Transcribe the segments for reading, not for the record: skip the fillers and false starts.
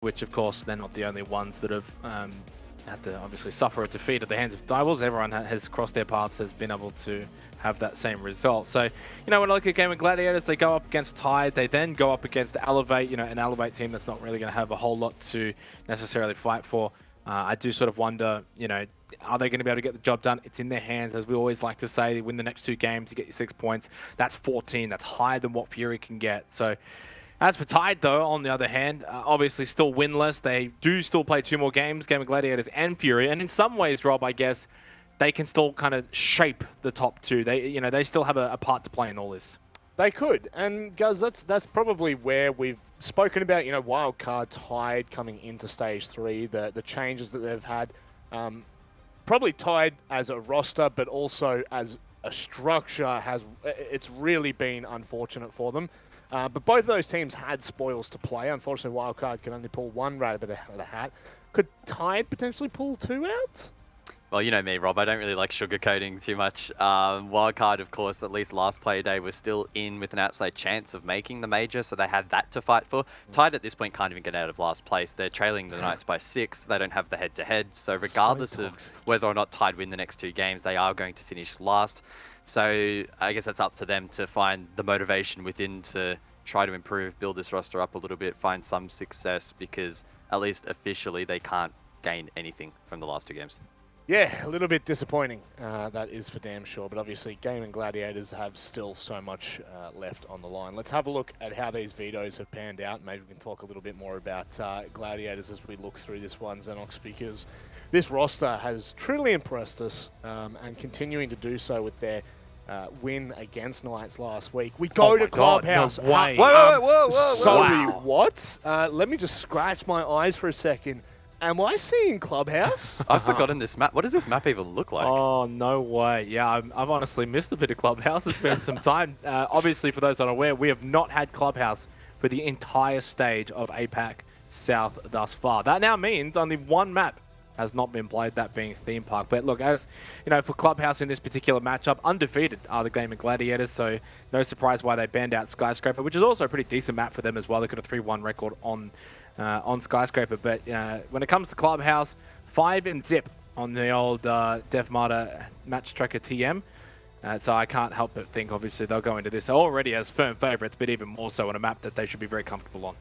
which of course they're not the only ones that have had to obviously suffer a defeat at the hands of TYDE. Everyone has crossed their paths, has been able to have that same result. So, you know, when I look at Game of Gladiators, they go up against TYDE, they then go up against Elevate, you know, an Elevate team that's not really going to have a whole lot to necessarily fight for. I do sort of wonder, you know, are they going to be able to get the job done? It's in their hands, as we always like to say. They win the next 2 games, you get your 6 points. That's 14. That's higher than what Fury can get. So, as for TYDE, though, on the other hand, obviously still winless. They do still play 2 more games, Game of Gladiators and Fury. And in some ways, Rob, I guess, they can still kind of shape the top 2. They, you know, they still have a part to play in all this. They could, and Guz, that's probably where we've spoken about, you know, wildcard TYDE coming into stage 3, the changes that they've had. Probably TYDE as a roster, but also as a structure it's really been unfortunate for them. But both of those teams had spoils to play. Unfortunately, wildcard can only pull 1 rabbit out of the hat. Could TYDE potentially pull 2 out? Well, you know me, Rob. I don't really like sugarcoating too much. Wildcard, of course, at least last Playday was still in with an outside chance of making the major, so they had that to fight for. TYDE at this point can't even get out of last place. They're trailing the Knights by 6. They don't have the head-to-head, so regardless of whether or not TYDE win the next 2 games, they are going to finish last. So I guess that's up to them to find the motivation within to try to improve, build this roster up a little bit, find some success, because at least officially they can't gain anything from the last 2 games. Yeah, a little bit disappointing, that is for damn sure. But obviously, Game and Gladiators have still so much left on the line. Let's have a look at how these vetoes have panned out. Maybe we can talk a little bit more about Gladiators as we look through this one, Xenox, because this roster has truly impressed us and continuing to do so with their win against Knights last week. We go to Clubhouse. God, no way. Whoa. Sorry, Wow. what? Let me just scratch my eyes for a second. Am I seeing Clubhouse? I've forgotten this map. What does this map even look like? Oh, no way. Yeah, I've honestly missed a bit of Clubhouse. It's been some time. Obviously, for those unaware, we have not had Clubhouse for the entire stage of APAC South thus far. That now means only 1 map has not been played, that being Theme Park. But look, as you know, for Clubhouse in this particular matchup, undefeated are the Game of Gladiators, so no surprise why they banned out Skyscraper, which is also a pretty decent map for them as well. They got a 3-1 record on Skyscraper. But when it comes to Clubhouse, 5 and zip on the old Def Mata match tracker TM. So I can't help but think, obviously, they'll go into this already as firm favourites, but even more so on a map that they should be very comfortable on.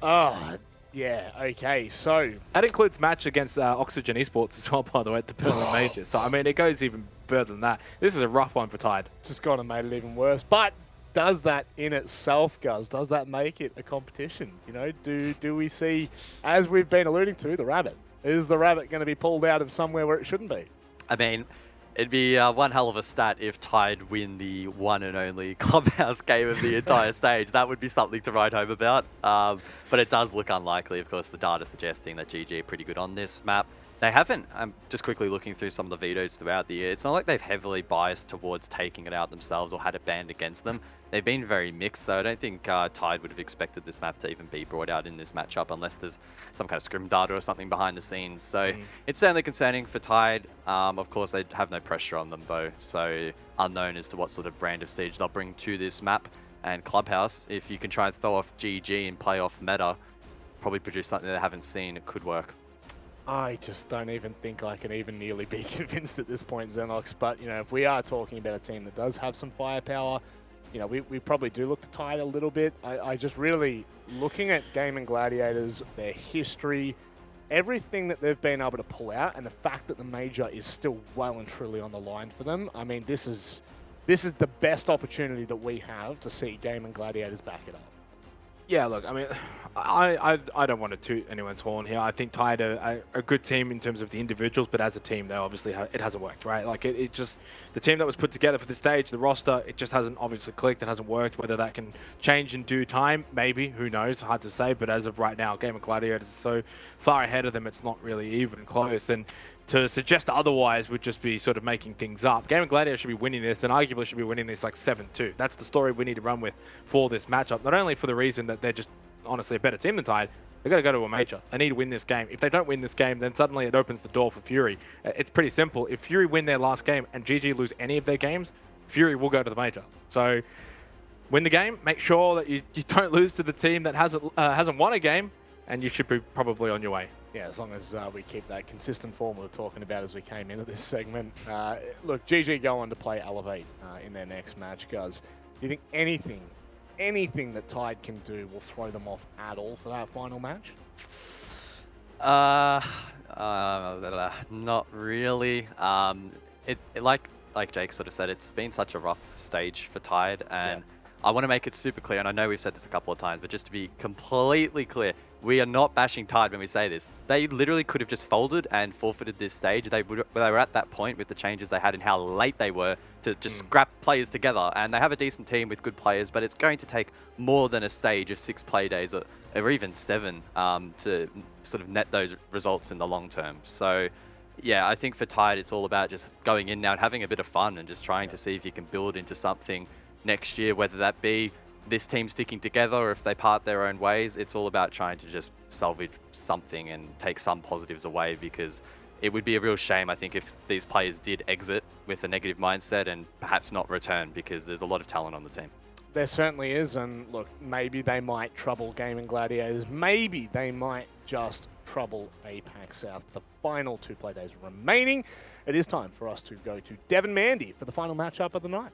Oh, yeah, okay, so... That includes match against Oxygen Esports as well, by the way, at the Berlin Major. So, I mean, it goes even further than that. This is a rough one for TYDE. Just kind of made it even worse. But does that in itself, Guz, does that make it a competition? You know, do we see, as we've been alluding to, the rabbit? Is the rabbit going to be pulled out of somewhere where it shouldn't be? I mean, it'd be one hell of a stat if TYDE win the one and only Clubhouse game of the entire stage. That would be something to write home about. But it does look unlikely. Of course, the data suggesting that GG are pretty good on this map. They haven't, I'm just quickly looking through some of the vetoes throughout the year, it's not like they've heavily biased towards taking it out themselves or had it banned against them. They've been very mixed, so I don't think TYDE would have expected this map to even be brought out in this matchup unless there's some kind of scrim data or something behind the scenes. So it's certainly concerning for TYDE. Of course, they have no pressure on them though, so unknown as to what sort of brand of siege they'll bring to this map. And Clubhouse, if you can try and throw off GG and play off meta, probably produce something they haven't seen, it could work. I just don't even think I can even nearly be convinced at this point, Xenox. But, you know, if we are talking about a team that does have some firepower, you know, we probably do look to TYDE a little bit. I just really, looking at Game and Gladiators, their history, everything that they've been able to pull out, and the fact that the major is still well and truly on the line for them, I mean, this is the best opportunity that we have to see Game and Gladiators back it up. Yeah, look, I mean, I don't want to toot anyone's horn here. I think TYDE are a good team in terms of the individuals, but as a team, they obviously it hasn't worked, right? Like, it just, the team that was put together for the stage, the roster, it just hasn't obviously clicked. It hasn't worked. Whether that can change in due time, maybe, who knows? Hard to say, but as of right now, Game of Gladiators is so far ahead of them, it's not really even close. And to suggest otherwise would just be sort of making things up. Game of Gladiators should be winning this, and arguably should be winning this like 7-2. That's the story we need to run with for this matchup. Not only for the reason that they're just honestly a better team than TYDE, they've got to go to a major. They need to win this game. If they don't win this game, then suddenly it opens the door for Fury. It's pretty simple. If Fury win their last game and GG lose any of their games, Fury will go to the major. So win the game, make sure that you don't lose to the team that hasn't won a game, and you should be probably on your way. Yeah, as long as we keep that consistent form we were talking about as we came into this segment. Look, GG go on to play Elevate in their next match, guys. Do you think anything that Tide can do will throw them off at all for that final match? Not really. Like Jake sort of said, it's been such a rough stage for Tide, and I want to make it super clear, and I know we've said this a couple of times, but just to be completely clear, we are not bashing Tide when we say this. They literally could have just folded and forfeited this stage. They were at that point with the changes they had and how late they were to just scrap players together. And they have a decent team with good players, but it's going to take more than a stage of 6 play days or even 7 to sort of net those results in the long term. So yeah, I think for Tide, it's all about just going in now and having a bit of fun and just trying to see if you can build into something next year, whether that be this team sticking together or if they part their own ways. It's all about trying to just salvage something and take some positives away, because it would be a real shame, I think, if these players did exit with a negative mindset and perhaps not return, because there's a lot of talent on the team. There certainly is, and look, maybe they might trouble Gaming Gladiators. Maybe they might just trouble APAC South. The final 2 play days remaining. It is time for us to go to Devon Mandy for the final matchup of the night.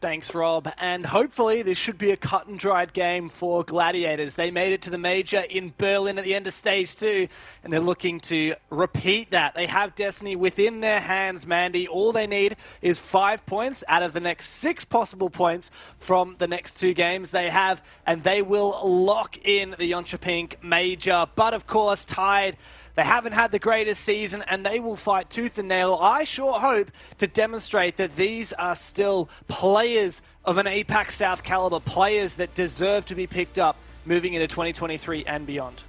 Thanks, Rob. And hopefully this should be a cut and dried game for Gladiators. They made it to the major in Berlin at the end of stage 2, and they're looking to repeat that. They have Destiny within their hands, Mandy. All they need is 5 points out of the next 6 possible points from the next 2 games they have, and they will lock in the Yonchapink major. But of course, Tide, they haven't had the greatest season, and they will fight tooth and nail, I sure hope, to demonstrate that these are still players of an APAC South caliber, players that deserve to be picked up moving into 2023 and beyond.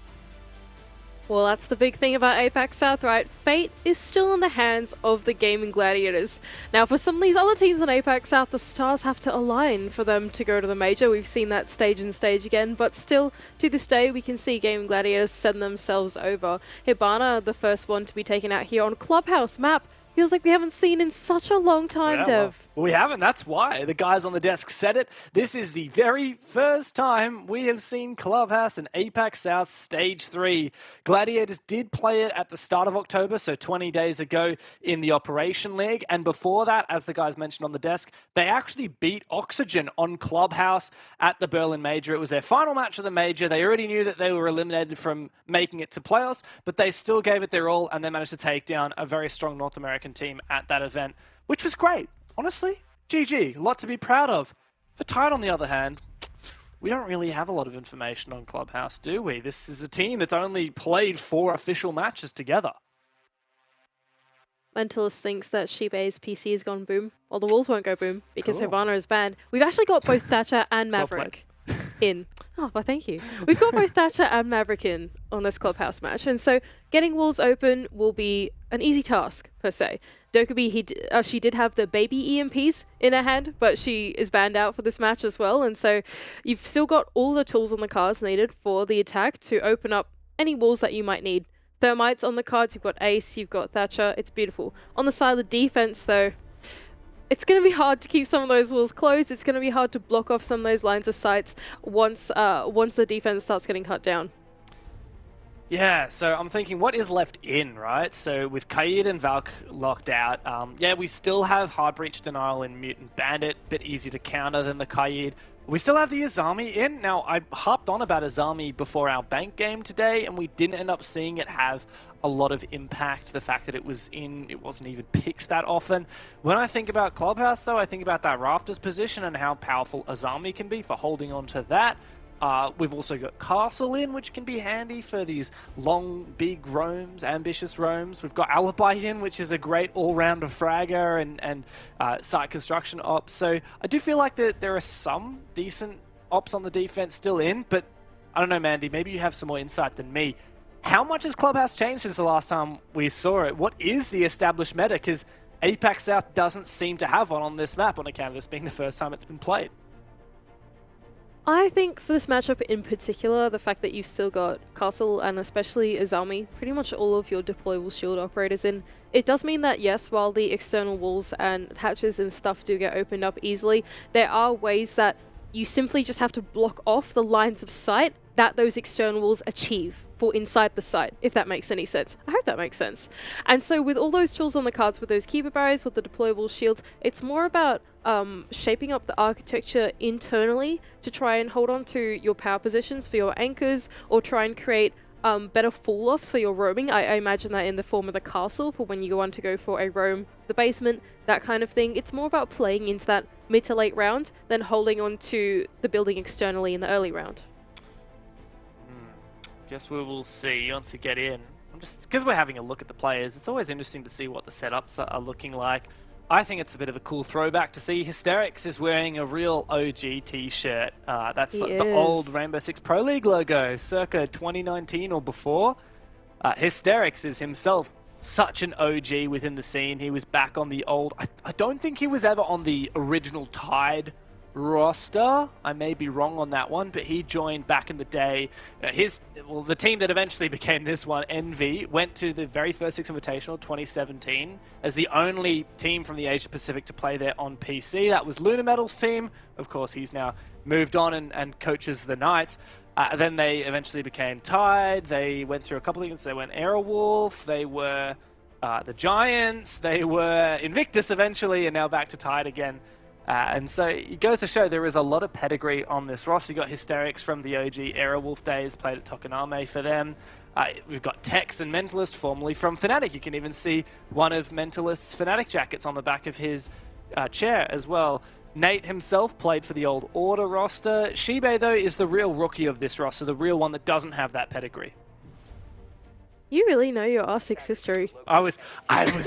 Well, that's the big thing about APAC South, right? Fate is still in the hands of the Gaming Gladiators. Now, for some of these other teams in APAC South, the stars have to align for them to go to the major. We've seen that stage and stage again, but still, to this day, we can see Gaming Gladiators send themselves over. Hibana, the first one to be taken out here on Clubhouse map. Feels like we haven't seen in such a long time, Dev. Well, we haven't. That's why. The guys on the desk said it. This is the very first time we have seen Clubhouse and APAC South Stage 3. Gladiators did play it at the start of October, so 20 days ago in the Operation League. And before that, as the guys mentioned on the desk, they actually beat Oxygen on Clubhouse at the Berlin Major. It was their final match of the Major. They already knew that they were eliminated from making it to playoffs, but they still gave it their all, and they managed to take down a very strong North American team at that event, which was great. Honestly, GG, a lot to be proud of. For Tide, on the other hand, we don't really have a lot of information on Clubhouse, do we? This is a team that's only played 4 official matches together. Mentalist thinks that Shibe's PC has gone boom. Well, the walls won't go boom because Hibana is banned. We've actually got both Thatcher and Maverick in. Oh, well, thank you. We've got both Thatcher and Maverick in on this Clubhouse match, and so getting walls open will be an easy task, per se. Dokkaebi, she did have the baby EMPs in her hand, but she is banned out for this match as well, and so you've still got all the tools on the cards needed for the attack to open up any walls that you might need. Thermites on the cards, you've got Ace, you've got Thatcher, it's beautiful. On the side of the defense, though, it's going to be hard to keep some of those walls closed. It's going to be hard to block off some of those lines of sights once the defense starts getting cut down. Yeah, so I'm thinking, what is left in, right? So with Kaid and Valk locked out, yeah, we still have Hard Breach Denial in Mutant Bandit, bit easier to counter than the Kaid. We still have the Azami in. Now, I harped on about Azami before our bank game today, and we didn't end up seeing it have a lot of impact. The fact that it was in, it wasn't even picked that often. When I think about Clubhouse, though, I think about that Rafters position and how powerful Azami can be for holding on to that. We've also got Castle in, which can be handy for these long, big roams, ambitious roams. We've got Alibi in, which is a great all-rounder fragger and site construction ops. So I do feel like that there are some decent ops on the defense still in, but I don't know, Mandy, maybe you have some more insight than me. How much has Clubhouse changed since the last time we saw it? What is the established meta? Because APAC South doesn't seem to have one on this map on account of this being the first time it's been played. I think for this matchup in particular, the fact that you've still got Castle and especially Azami, pretty much all of your deployable shield operators in, it does mean that yes, while the external walls and hatches and stuff do get opened up easily, there are ways that you simply just have to block off the lines of sight that those external walls achieve for inside the site, if that makes any sense. I hope that makes sense. And so with all those tools on the cards, with those keeper barriers, with the deployable shields, it's more about shaping up the architecture internally to try and hold on to your power positions for your anchors, or try and create better fall-offs for your roaming. I imagine that in the form of the castle for when you want to go for a roam, the basement, that kind of thing. It's more about playing into that mid to late round than holding on to the building externally in the early round. Guess we will see once we get in. Just because we're having a look at the players, it's always interesting to see what the setups are looking like. I think it's a bit of a cool throwback to see Hysterics is wearing a real OG t-shirt. That's the old Rainbow Six Pro League logo, circa 2019 or before. Hysterics is himself such an OG within the scene. He was back on the old... I don't think he was ever on the original TYDE roster. I may be wrong on that one, but he joined back in the day. The team that eventually became this one, Envy, went to the very first Six Invitational 2017 as the only team from the Asia Pacific to play there on PC. That was Luna Metal's team. Of course, he's now moved on and coaches the Knights. Then they eventually became TYDE. They went through a couple of things. They went Aerowolf. They were the Giants. They were Invictus eventually, and now back to TYDE again. And so it goes to show there is a lot of pedigree on this roster. You got Hysterics from the OG Aerowolf days, played at Tokoname for them. We've got Tex and Mentalist, formerly from Fnatic. You can even see one of Mentalist's Fnatic jackets on the back of his chair as well. Nate himself played for the old Order roster. Shibe, though, is the real rookie of this roster, the real one that doesn't have that pedigree. You really know your R6 history. I was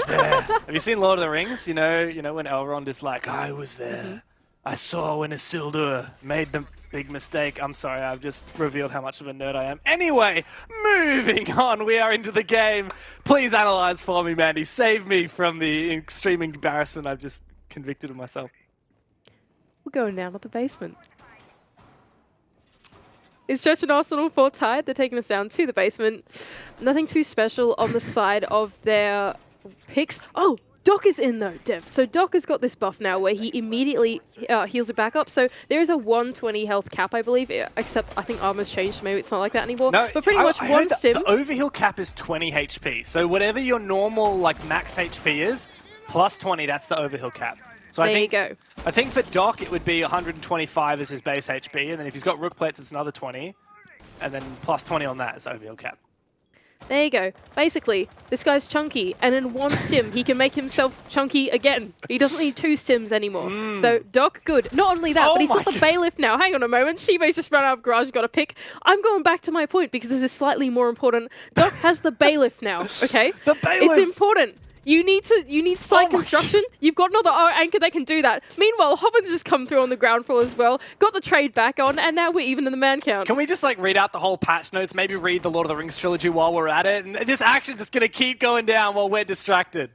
there. Have you seen Lord of the Rings? You know when Elrond is like, I was there. I saw when Isildur made the big mistake. I'm sorry, I've just revealed how much of a nerd I am. Anyway, moving on. We are into the game. Please analyze for me, Mandy. Save me from the extreme embarrassment I've just convicted of myself. We're going down to the basement. It's Church and Arsenal for TYDE. They're taking us down to the basement. Nothing too special on the side of their picks. Oh, Doc is in though, Dev. So Doc has got this buff now where he immediately heals it back up. So there is a 120 health cap, I believe, except I think armor's changed, so maybe it's not like that anymore. No, but pretty much one stim. The overheal cap is 20 HP. So whatever your normal max HP is, plus 20, that's the overheal cap. So there you go. I think for Doc, it would be 125 as his base HP, and then if he's got Rook Plates, it's another 20, and then plus 20 on that as overheal cap. There you go. Basically, this guy's chunky, and in one stim, he can make himself chunky again. He doesn't need 2 stims anymore. So Doc, good. Not only that, but he's got the Bailiff now. Hang on a moment. Shibe's just run out of garage, got a pick. I'm going back to my point because this is slightly more important. Doc has the Bailiff now, okay? The Bailiff! It's important. You need site construction. You've got another anchor that can do that. Meanwhile, Hobben's just come through on the ground floor as well. Got the trade back on, and now we're even in the man count. Can we just read out the whole patch notes? Maybe read the Lord of the Rings trilogy while we're at it, and this action's just gonna keep going down while we're distracted.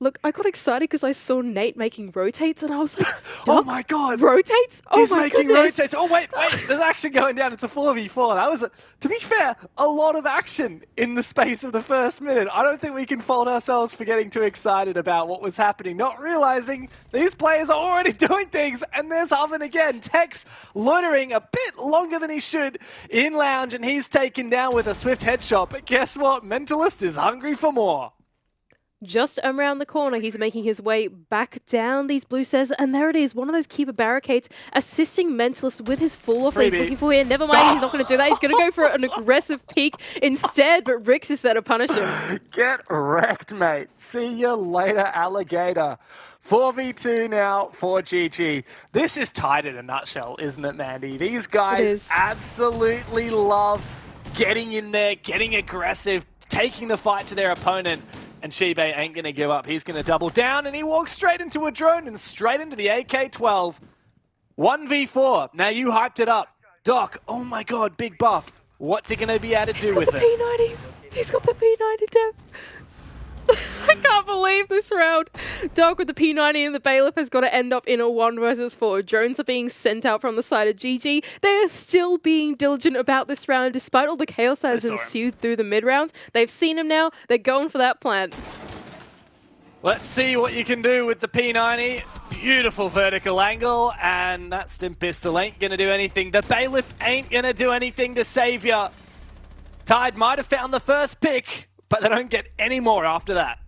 Look, I got excited because I saw Nate making rotates, and I was like, oh my god! Rotates? Oh He's my making goodness. rotates. Oh wait, there's action going down. It's a 4v4. That was, to be fair, a lot of action in the space of the first minute. I don't think we can fault ourselves for getting too excited about what was happening, not realizing these players are already doing things, and there's Oven again. Tex loitering a bit longer than he should in lounge, and he's taken down with a swift headshot, but guess what? Mentalist is hungry for more. Just around the corner, he's making his way back down these blue stairs, and there it is, one of those keeper barricades assisting Mentalist with his fall-off that he's looking for here. Never mind, he's not going to do that. He's going to go for an aggressive peek instead, but Rix is there to punish him. Get wrecked, mate. See you later, alligator. 4v2 now for GG. This is TYDE in a nutshell, isn't it, Mandy? These guys absolutely love getting in there, getting aggressive, taking the fight to their opponent. And Shibe ain't going to give up. He's going to double down, and he walks straight into a drone and straight into the AK-12. 1v4. Now you hyped it up. Doc, oh my god, big buff. What's he going to be able to do with it? P90. He's got the P90, Dev. I can't believe this round. Doc with the P90 and the Bailiff has got to end up in a 1 versus 4. Drones are being sent out from the side of GG. They are still being diligent about this round despite all the chaos that has ensued through the mid rounds. They've seen him now. They're going for that plant. Let's see what you can do with the P90. Beautiful vertical angle, and that stim pistol ain't gonna do anything. The bailiff ain't gonna do anything to save ya. TYDE might have found the first pick, but they don't get any more after that.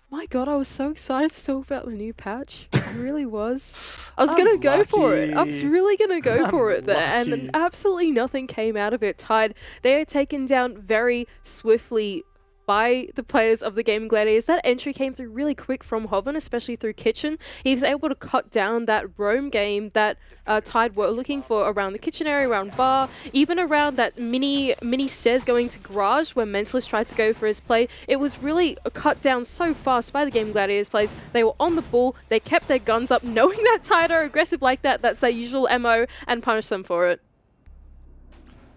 My god, I was so excited to talk about the new patch. I really was. I was going to go for it. I was really going to go for it there. And then absolutely nothing came out of it. TYDE, they are taken down very swiftly by the players of the Gaming Gladiators. That entry came through really quick from Hoven, especially through Kitchen. He was able to cut down that roam game that TYDE were looking for around the kitchen area, around bar, even around that mini stairs going to garage where Mentalist tried to go for his play. It was really cut down so fast by the Gaming Gladiators players. They were on the ball, they kept their guns up, knowing that TYDE are aggressive like that, that's their usual MO, and punished them for it.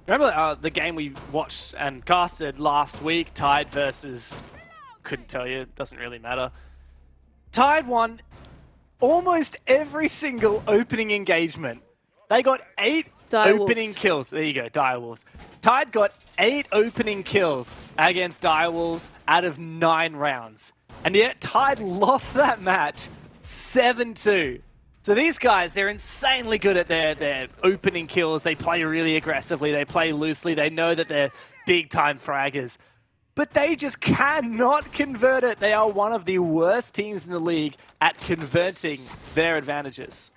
Remember the game we watched and casted last week, TYDE versus... Couldn't tell you, doesn't really matter. TYDE won almost every single opening engagement. They got 8 opening kills. There you go, Direwolves. TYDE got 8 opening kills against Direwolves out of 9 rounds. And yet TYDE lost that match 7-2. So these guys, they're insanely good at their opening kills. They play really aggressively. They play loosely. They know that they're big-time fraggers. But they just cannot convert it. They are one of the worst teams in the league at converting their advantages.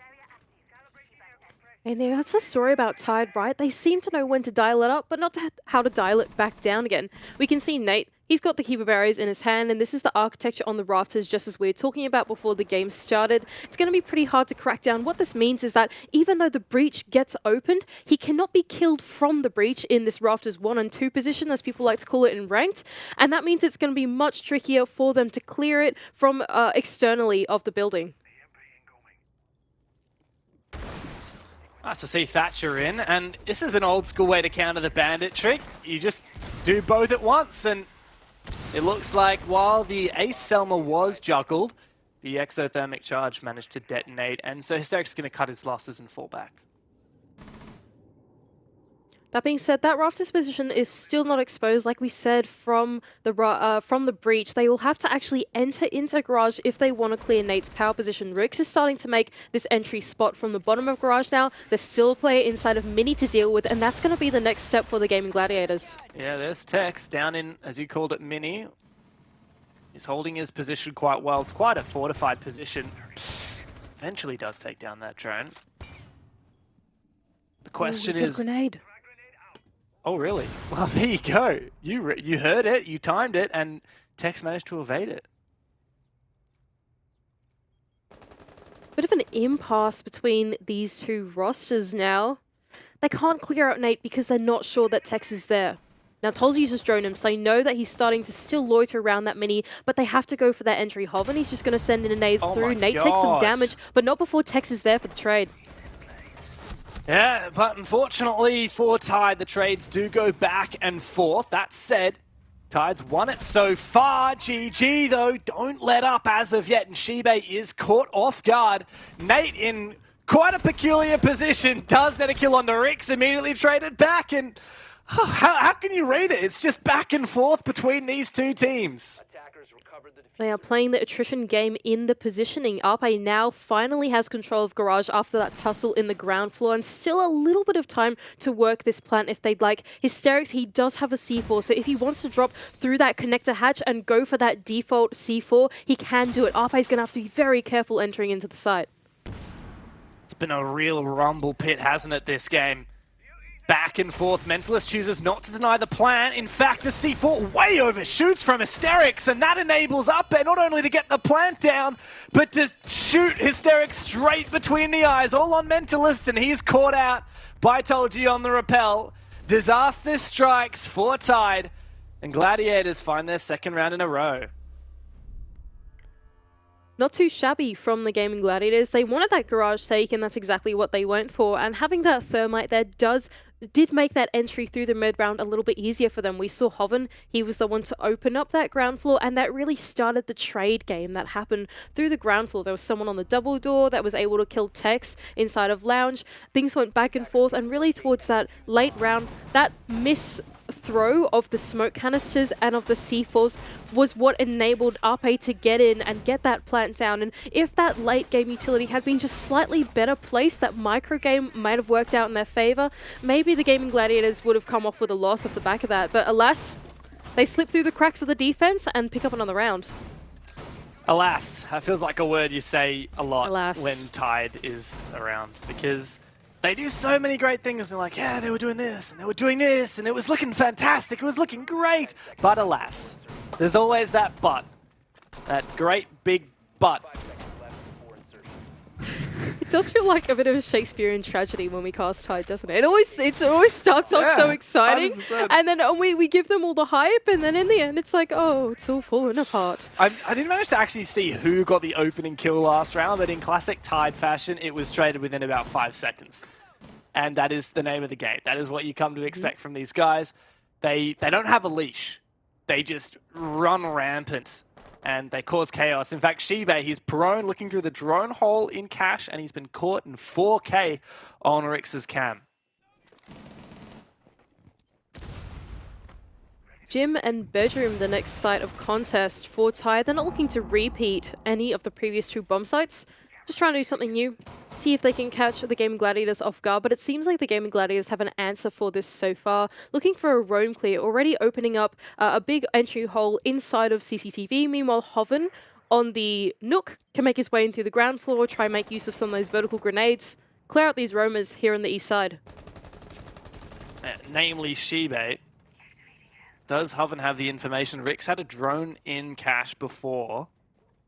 And that's the story about TYDE, right? They seem to know when to dial it up, but not how to dial it back down again. We can see Nate. He's got the Keeper Barriers in his hand, and this is the architecture on the rafters, just as we were talking about before the game started. It's going to be pretty hard to crack down. What this means is that even though the breach gets opened, he cannot be killed from the breach in this rafters 1 and 2 position, as people like to call it in ranked. And that means it's going to be much trickier for them to clear it from externally of the building. Nice to see Thatcher in, and this is an old school way to counter the bandit trick. You just do both at once, and it looks like while the Ace Selma was juggled, the exothermic charge managed to detonate, and so Hysteric's going to cut his losses and fall back. That being said, that rafters position is still not exposed, like we said, from the breach. They will have to actually enter into garage if they want to clear Nate's power position. Rix is starting to make this entry spot from the bottom of garage now. There's still a player inside of Mini to deal with, and that's going to be the next step for the Gaming Gladiators. Yeah, there's Tex down in, as you called it, Mini. He's holding his position quite well. It's quite a fortified position. Eventually does take down that drone. The question is... grenade. Oh, really? Well, there you go. You heard it, you timed it, and Tex managed to evade it. Bit of an impasse between these two rosters now. They can't clear out Nate because they're not sure that Tex is there. Now, Tolz uses drone him, so they know that he's starting to still loiter around that Mini, but they have to go for that entry. Hoven, he's just going to send in a nade through. Nate takes some damage, but not before Tex is there for the trade. Yeah, but unfortunately for TYDE, the trades do go back and forth. That said, TYDE's won it so far. GG, though, don't let up as of yet, and Shibe is caught off guard. Nate in quite a peculiar position, does net a kill on the Rix, immediately traded back, and how can you read it? It's just back and forth between these two teams. They are playing the attrition game in the positioning. APAC now finally has control of garage after that tussle in the ground floor, and still a little bit of time to work this plant if they'd like. Hysterics, he does have a C4, so if he wants to drop through that connector hatch and go for that default C4, he can do it. APAC is going to have to be very careful entering into the site. It's been a real rumble pit, hasn't it, this game? Back and forth, Mentalist chooses not to deny the plan. In fact, the C4 way overshoots from Hysterics, and that enables Up not only to get the plant down, but to shoot Hysterics straight between the eyes, all on Mentalist, and he's caught out by TYDE on the rappel. Disaster strikes for TYDE, and Gladiators find their second round in a row. Not too shabby from the Gaming Gladiators. They wanted that garage take, and that's exactly what they went for. And having that thermite there did make that entry through the mid round a little bit easier for them. We saw Hoven, he was the one to open up that ground floor, and that really started the trade game that happened through the ground floor. There was someone on the double door that was able to kill Tex inside of Lounge. Things went back and forth, and really towards that late round, that miss throw of the smoke canisters and of the C4s was what enabled APAC to get in and get that plant down. And if that late game utility had been just slightly better placed, that micro game might have worked out in their favor. Maybe the Gaming Gladiators would have come off with a loss off the back of that. But alas, they slip through the cracks of the defense and pick up another round. Alas, that feels like a word you say a lot Alas. when TYDE is around, because they do so many great things. And they're like, yeah, they were doing this, and they were doing this, and it was looking fantastic, it was looking great. But alas, there's always that but. That great big but. It does feel like a bit of a Shakespearean tragedy when we cast TYDE, doesn't it? It always starts off so exciting, 100%. and then we give them all the hype, and then in the end it's like, oh, it's all falling apart. I didn't manage to actually see who got the opening kill last round, but in classic TYDE fashion, it was traded within about 5 seconds. And that is the name of the game. That is what you come to expect from these guys. They don't have a leash. They just run rampant, and they cause chaos. In fact, Shibe, he's prone looking through the drone hole in cache, and he's been caught in 4K on Rix's cam. Gym and bedroom, the next site of contest for TYDE. They're not looking to repeat any of the previous 2 bomb sites. Just trying to do something new, see if they can catch the Gaming Gladiators off guard, but it seems like the Gaming Gladiators have an answer for this so far. Looking for a roam clear, already opening up a big entry hole inside of CCTV. Meanwhile, Hoven on the Nook can make his way in through the ground floor, try and make use of some of those vertical grenades, clear out these roamers here on the east side. Namely Shibe. Does Hoven have the information? Rix had a drone in cache before.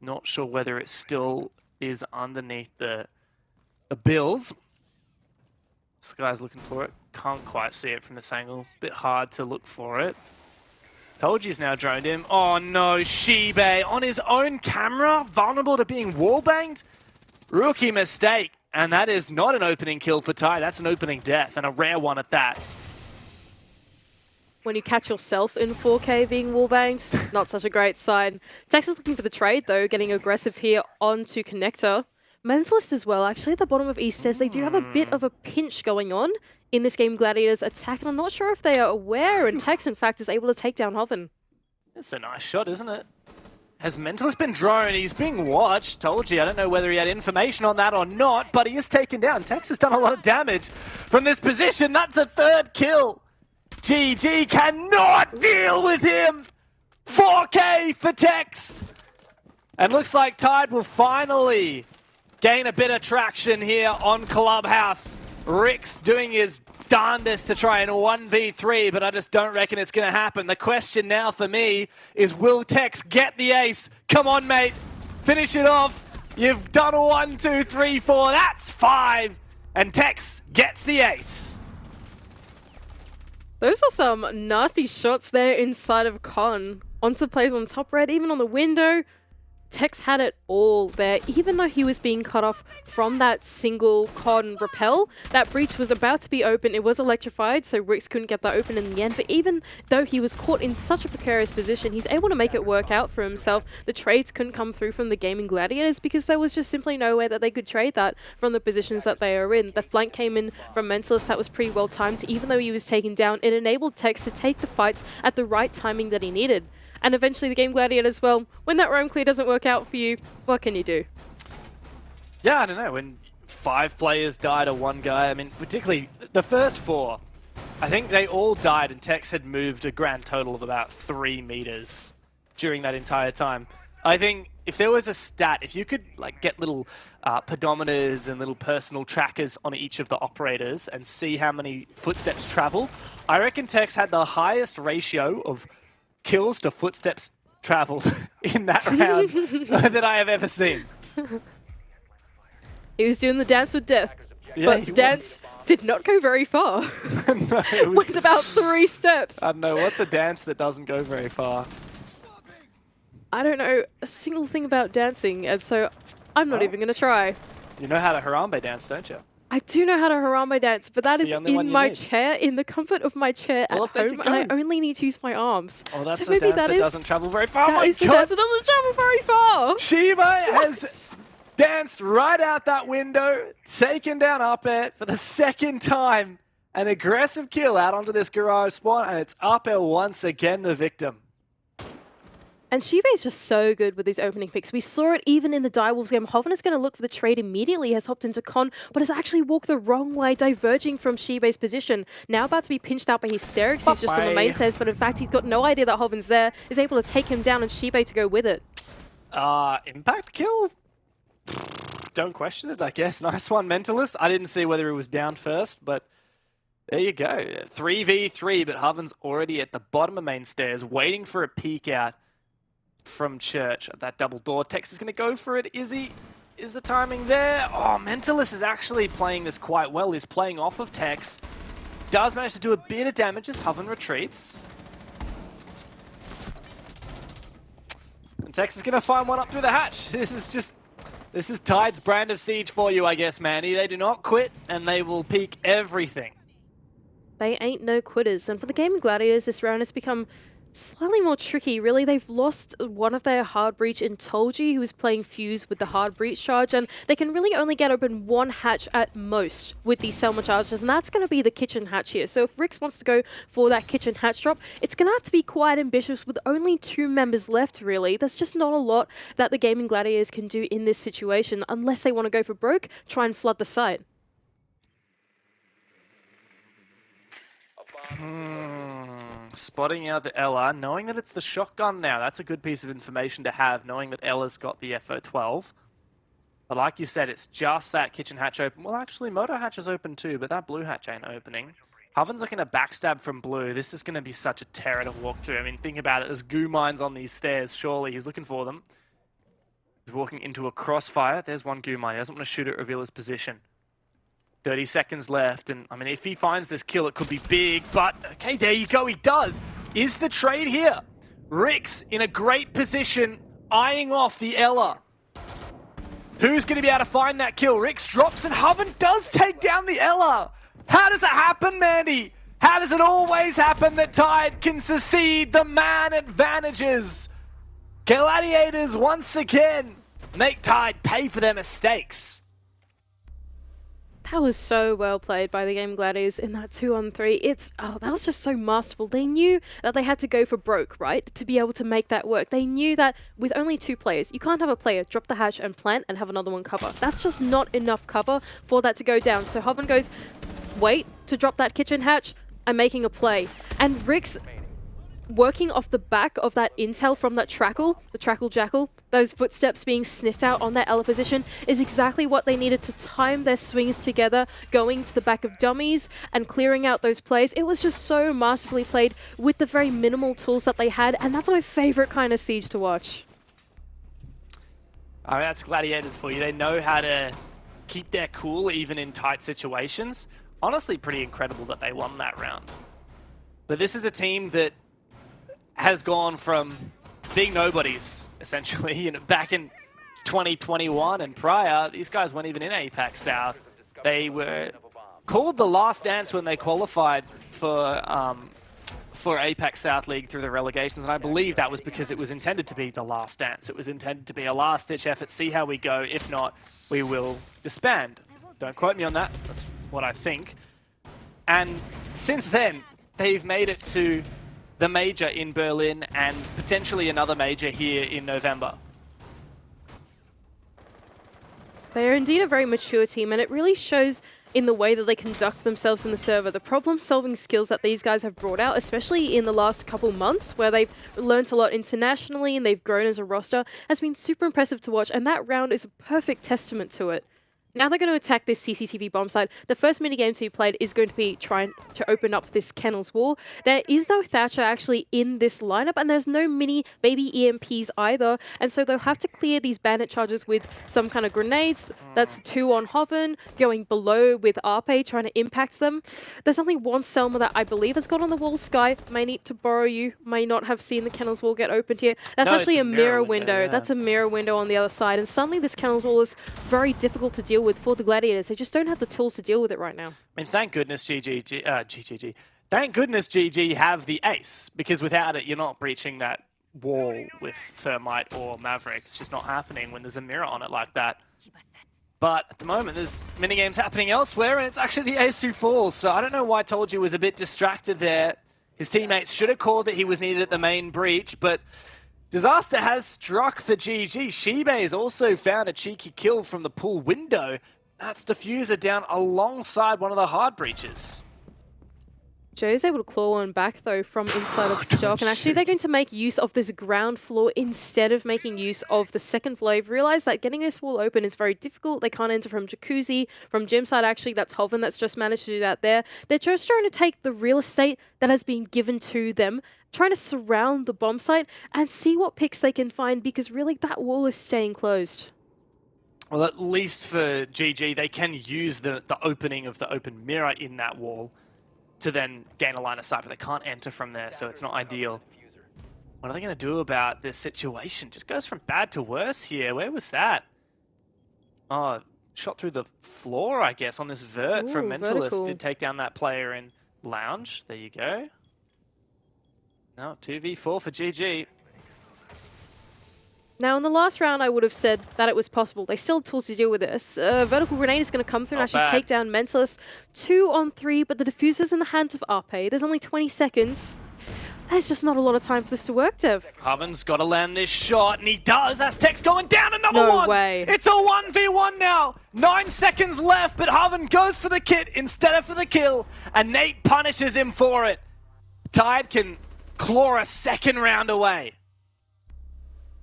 Not sure whether it still is underneath the bills. This guy's looking for it. Can't quite see it from this angle. Bit hard to look for it. Told you he's now droned him. Oh no, Shibe on his own camera, vulnerable to being wallbanged. Rookie mistake. And that is not an opening kill for TYDE. That's an opening death, and a rare one at that. When you catch yourself in 4K being wallbanged, not such a great sign. Texas looking for the trade though, getting aggressive here onto Connector. Mentalist as well, actually at the bottom of East says they do have a bit of a pinch going on in this game Gladiators attack, and I'm not sure if they are aware, and Tex in fact is able to take down Hoven. It's a nice shot, isn't it? Has Mentalist been droned? He's being watched. Told you, I don't know whether he had information on that or not, but he is taken down. Tex has done a lot of damage from this position. That's a 3rd kill. GG cannot deal with him! 4K for Tex! And looks like TYDE will finally gain a bit of traction here on Clubhouse. Rix doing his darndest to try and 1v3, but I just don't reckon it's going to happen. The question now for me is, will Tex get the ace? Come on, mate. Finish it off. You've done a 1, 2, 3, 4. That's 5. And Tex gets the ace. Those are some nasty shots there inside of Con. Onto plays on top red, even on the window. Tex had it all there, even though he was being cut off from that single Con rappel. That breach was about to be open. It was electrified, so Rix couldn't get that open in the end. But even though he was caught in such a precarious position, he's able to make it work out for himself. The trades couldn't come through from the Gaming Gladiators because there was just simply no way that they could trade that from the positions that they are in. The flank came in from Mentalist. That was pretty well timed. Even though he was taken down, it enabled Tex to take the fights at the right timing that he needed. And eventually the Game Gladiators, well, when that roam clear doesn't work out for you, what can you do? Yeah, I don't know. When 5 players died to 1 guy, I mean, particularly the first 4, I think they all died and Tex had moved a grand total of about 3 meters during that entire time. I think if there was a stat, if you could like get little pedometers and little personal trackers on each of the operators and see how many footsteps traveled, I reckon Tex had the highest ratio of kills to footsteps traveled in that round that I have ever seen. He was doing the dance with death, Yeah, but the dance did not go very far. No, it was, Went about 3 steps. I don't know, what's a dance that doesn't go very far? I don't know a single thing about dancing, and so I'm not even going to try. You know how to Harambe dance, don't you? I do know how to Harambe dance, but that That's is the only one in you my need. chair, in the comfort of my chair Well, at there you home, and I go. only need to use my arms. Oh, that's so a maybe dance that is, doesn't travel very far. Oh that my is the God. dance that doesn't travel very far. Shiba has danced right out that window, taken down up air for the 2nd time, An aggressive kill out onto this garage spawn, and it's Upel once again the victim. And Shibe is just so good with his opening picks. We saw it even in the Direwolves game. Hoven is going to look for the trade immediately, has hopped into Con, but has actually walked the wrong way, diverging from Shibe's position. Now about to be pinched out by Hysterix, who's just on the main stairs, but in fact he's got no idea that Hoven's there, is able to take him down and Shibe to go with it. Impact kill? Don't question it, I guess. Nice one, Mentalist. I didn't see whether he was down first, but there you go. 3v3, but Hoven's already at the bottom of main stairs, waiting for a peek out from Church at that double door. Tex is going to go for it. Is he? Is the timing there? Oh, Mentalist is actually playing this quite well. He's playing off of Tex. Does manage to do a bit of damage as Hoven retreats. And Tex is going to find one up through the hatch. This is TYDE's brand of siege for you, I guess, Manny. They do not quit, and they will peek everything. They ain't no quitters. And for the game of Gladiators, this round has become slightly more tricky, really. They've lost one of their hard breach in TYDE, who is playing Fuse with the hard breach charge, and they can really only get open one hatch at most with these Selma charges, and that's going to be the kitchen hatch here. So if Rix wants to go for that kitchen hatch drop, it's going to have to be quite ambitious with only 2 members left, really. There's just not a lot that the Gaming Gladiators can do in this situation, unless they want to go for broke, try and flood the site. Spotting out the Ella, knowing that it's the shotgun now. That's a good piece of information to have, knowing that Ella's got the FO12. But like you said, it's just that kitchen hatch open. Well, actually, motor hatch is open too, but that blue hatch ain't opening. Hoven's looking to backstab from blue. This is going to be such a terror to walk through. I mean, think about it. There's goo mines on these stairs. Surely he's looking for them. He's walking into a crossfire. There's one goo mine. He doesn't want to shoot it, reveal his position. 30 seconds left, and I mean, if he finds this kill, it could be big, but okay, there you go, he does. Is the trade here? Rix in a great position, eyeing off the Ella. Who's going to be able to find that kill? Rix drops, and Hoven does take down the Ella. How does it happen, Mandy? How does it always happen that TYDE can succeed the man advantages? Gladiators once again make TYDE pay for their mistakes. That was so well played by the Game Gladiators in that 2-on-3. That was just so masterful. They knew that they had to go for broke, right, to be able to make that work. They knew that with only 2 players, you can't have a player drop the hatch and plant and have another one cover. That's just not enough cover for that to go down. So Hoven goes, wait to drop that kitchen hatch. I'm making a play. And Rix, working off the back of that intel from that Trackle, the Trackle Jackal, those footsteps being sniffed out on that Ella position is exactly what they needed to time their swings together, going to the back of dummies and clearing out those plays. It was just so masterfully played with the very minimal tools that they had, and that's my favorite kind of siege to watch. I mean, that's Gladiators for you. They know how to keep their cool even in tight situations. Honestly, pretty incredible that they won that round. But this is a team that has gone from being nobodies, essentially. You know, back in 2021 and prior, these guys weren't even in APAC South. They were called the last dance when they qualified for APAC South League through the relegations, and I believe that was because it was intended to be the last dance. It was intended to be a last-ditch effort, see how we go. If not, we will disband. Don't quote me on that. That's what I think. And since then, they've made it to the major in Berlin and potentially another major here in November. They are indeed a very mature team, and it really shows in the way that they conduct themselves in the server. The problem-solving skills that these guys have brought out, especially in the last couple months, where they've learnt a lot internationally and they've grown as a roster, has been super impressive to watch, and that round is a perfect testament to it. Now they're going to attack this CCTV bomb site. The first minigame to be played is going to be trying to open up this Kennel's wall. There is no Thatcher actually in this lineup, and there's no mini baby EMPs either, and so they'll have to clear these bandit charges with some kind of grenades. That's 2 on Hoven, going below with Arpe, trying to impact them. There's only one Selma that I believe has got on the wall. Sky, may need to borrow you, may not have seen the Kennel's wall get opened here. That's actually a mirror window. Yeah. That's a mirror window on the other side, and suddenly this Kennel's wall is very difficult to deal with for the Gladiators. They just don't have the tools to deal with it right now. I mean, thank goodness GG. Thank goodness GG have the ace, because without it, you're not breaching that wall with Thermite or Maverick. It's just not happening when there's a mirror on it like that. But at the moment, there's minigames happening elsewhere, and it's actually the ace who falls. So I don't know why TYDE was a bit distracted there. His teammates should have called that he was needed at the main breach, but disaster has struck for GG. Shibe has also found a cheeky kill from the pool window. That's Diffuser down alongside one of the hard breaches. Joe's able to claw one back, though, from inside of Stock. And actually, they're going to make use of this ground floor instead of making use of the second floor. They've realized that getting this wall open is very difficult. They can't enter from Jacuzzi, from gym side, actually. That's Hoven that's just managed to do that there. They're just trying to take the real estate that has been given to them, trying to surround the bomb site and see what picks they can find, because really that wall is staying closed. Well, at least for GG, they can use the opening of the open mirror in that wall to then gain a line of sight, but they can't enter from there, so it's not ideal. What are they going to do about this situation? Just goes from bad to worse here. Where was that? Oh, shot through the floor, I guess, on this vert from Mentalist. Vertical. Did take down that player in Lounge. There you go. No, 2v4 for GG. Now, in the last round, I would have said that it was possible. They still have tools to deal with this. Vertical Grenade is going to come through and actually take down Mentalist. 2 on 3, but the diffuser's in the hands of Arpe. There's only 20 seconds. There's just not a lot of time for this to work, Dev. Hoven's got to land this shot, and he does. That's Tex going down, another one. No way. It's a 1v1 now. 9 seconds left, but Hoven goes for the kit instead of for the kill, and Nate punishes him for it. TYDE can claw a second round away.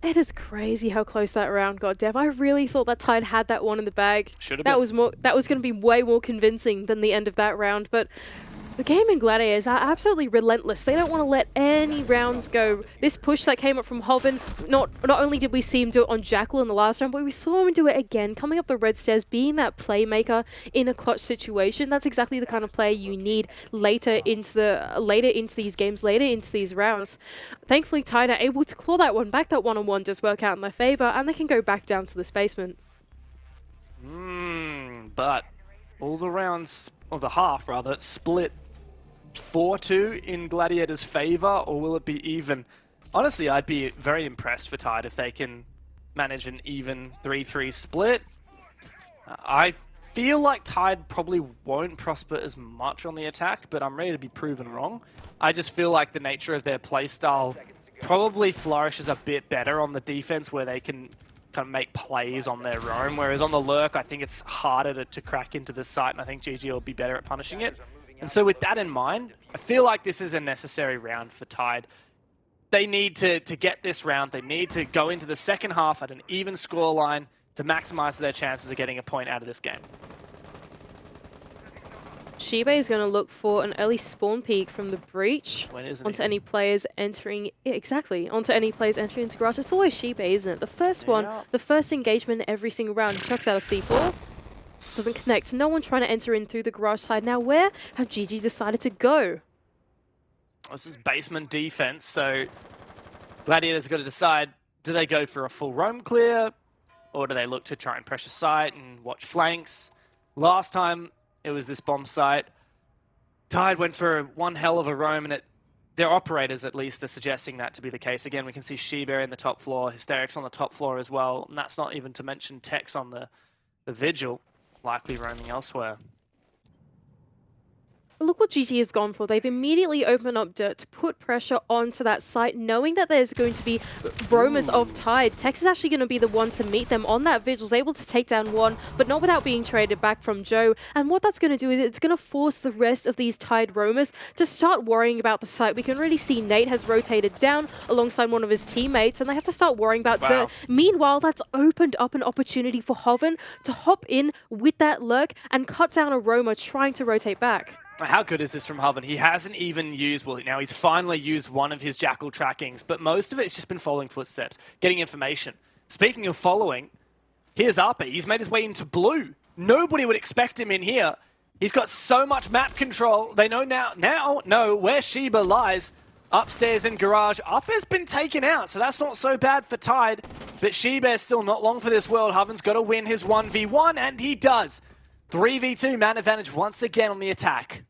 It is crazy how close that round got, Dev. I really thought that TYDE had that one in the bag. Should have That been. That was going to be way more convincing than the end of that round, but the game in Gladiators are absolutely relentless. They don't want to let any rounds go. This push that came up from Hoven, not only did we see him do it on Jackal in the last round, but we saw him do it again, coming up the red stairs, being that playmaker in a clutch situation. That's exactly the kind of player you need later into these games, later into these rounds. Thankfully, TYDE are able to claw that one back. That one-on-one does work out in their favor, and they can go back down to this basement. But all the rounds, or the half rather, split 4-2 in Gladiator's favor, or will it be even? Honestly, I'd be very impressed for TYDE if they can manage an even 3-3 split. I feel like TYDE probably won't prosper as much on the attack, but I'm ready to be proven wrong. I just feel like the nature of their playstyle probably flourishes a bit better on the defense, where they can kind of make plays on their own, whereas on the lurk, I think it's harder to crack into the site, and I think GG will be better at punishing it. And so with that in mind, I feel like this is a necessary round for TYDE. They need to get this round. They need to go into the second half at an even scoreline to maximize their chances of getting a point out of this game. Shibe is going to look for an early spawn peek from the breach onto any players entering. Yeah, exactly, onto any players entering into garage. It's always Shibe, isn't it? The first one, the first engagement every single round. He chucks out a C4. Doesn't connect. No one trying to enter in through the garage side. Now, where have GG decided to go? This is basement defense, so Gladiators got to decide, do they go for a full roam clear, or do they look to try and pressure site and watch flanks? Last time, it was this bomb site. TYDE went for one hell of a roam, and their operators, at least, are suggesting that to be the case. Again, we can see Shiba in the top floor, Hysterics on the top floor as well, and that's not even to mention Tex on the Vigil, likely roaming elsewhere. Look what GG have gone for. They've immediately opened up dirt to put pressure onto that site, knowing that there's going to be roamers of TYDE. Tex is actually going to be the one to meet them on that Vigil's able to take down one, but not without being traded back from Joe. And what that's going to do is it's going to force the rest of these TYDE roamers to start worrying about the site. We can really see Nate has rotated down alongside one of his teammates, and they have to start worrying about dirt. Meanwhile, that's opened up an opportunity for Hoven to hop in with that lurk and cut down a roamer trying to rotate back. How good is this from Hoven? He hasn't even used, well, now he's finally used one of his Jackal trackings, but most of it's just been following footsteps, getting information. Speaking of following, here's Arpe. He's made his way into blue. Nobody would expect him in here. He's got so much map control. They know now know where Shiba lies. Upstairs in garage. Arpe's been taken out, so that's not so bad for TYDE, but Shiba is still not long for this world. Hoven's got to win his 1v1, and he does. 3v2 man advantage once again on the attack.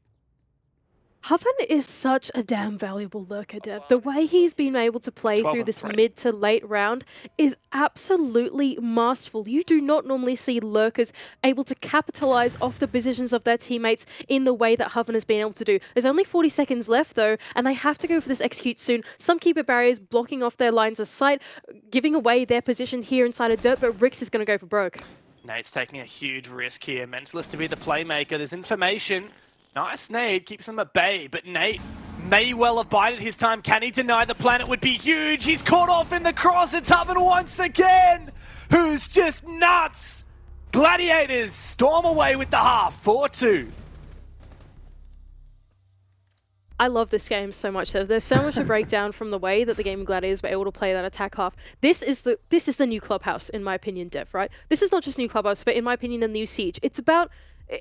Hoven is such a damn valuable lurker, Dev. The way he's been able to play 12 through and this 3. mid to late round is absolutely masterful. You do not normally see lurkers able to capitalize off the positions of their teammates in the way that Hoven has been able to do. There's only 40 seconds left though, and they have to go for this execute soon. Some keeper barriers blocking off their lines of sight, giving away their position here inside of dirt, but Rix is going to go for broke. Nate's taking a huge risk here. Mentalist to be the playmaker. There's information. Nice nade, keeps him at bay, but Nate may well have bided his time. Can he deny the planet would be huge? He's caught off in the cross. It's Hoven once again, who's just nuts. Gladiators storm away with the half, 4-2. I love this game so much. There's so much to break down from the way that the game of Gladiators were able to play that attack half. This is the new Clubhouse, in my opinion, Dev, right? This is not just new Clubhouse, but in my opinion, the new Siege.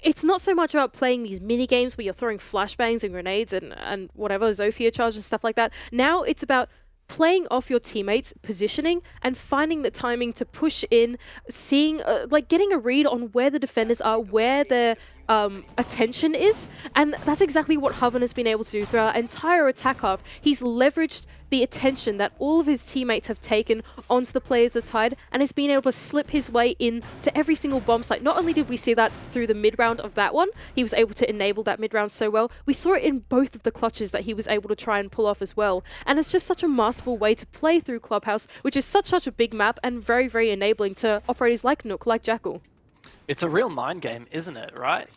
It's not so much about playing these mini games where you're throwing flashbangs and grenades and whatever, Zofia charge and stuff like that. Now it's about playing off your teammates, positioning, and finding the timing to push in, seeing, like getting a read on where the defenders are, where their attention is, and that's exactly what Hoven has been able to do throughout our entire attack half. He's leveraged the attention that all of his teammates have taken onto the players of TYDE, and has been able to slip his way in to every single bomb site. Not only did we see that through the mid-round of that one, he was able to enable that mid-round so well, we saw it in both of the clutches that he was able to try and pull off as well. And it's just such a masterful way to play through Clubhouse, which is such a big map and very, very enabling to operators like Nook, like Jackal. It's a real mind game, isn't it, right?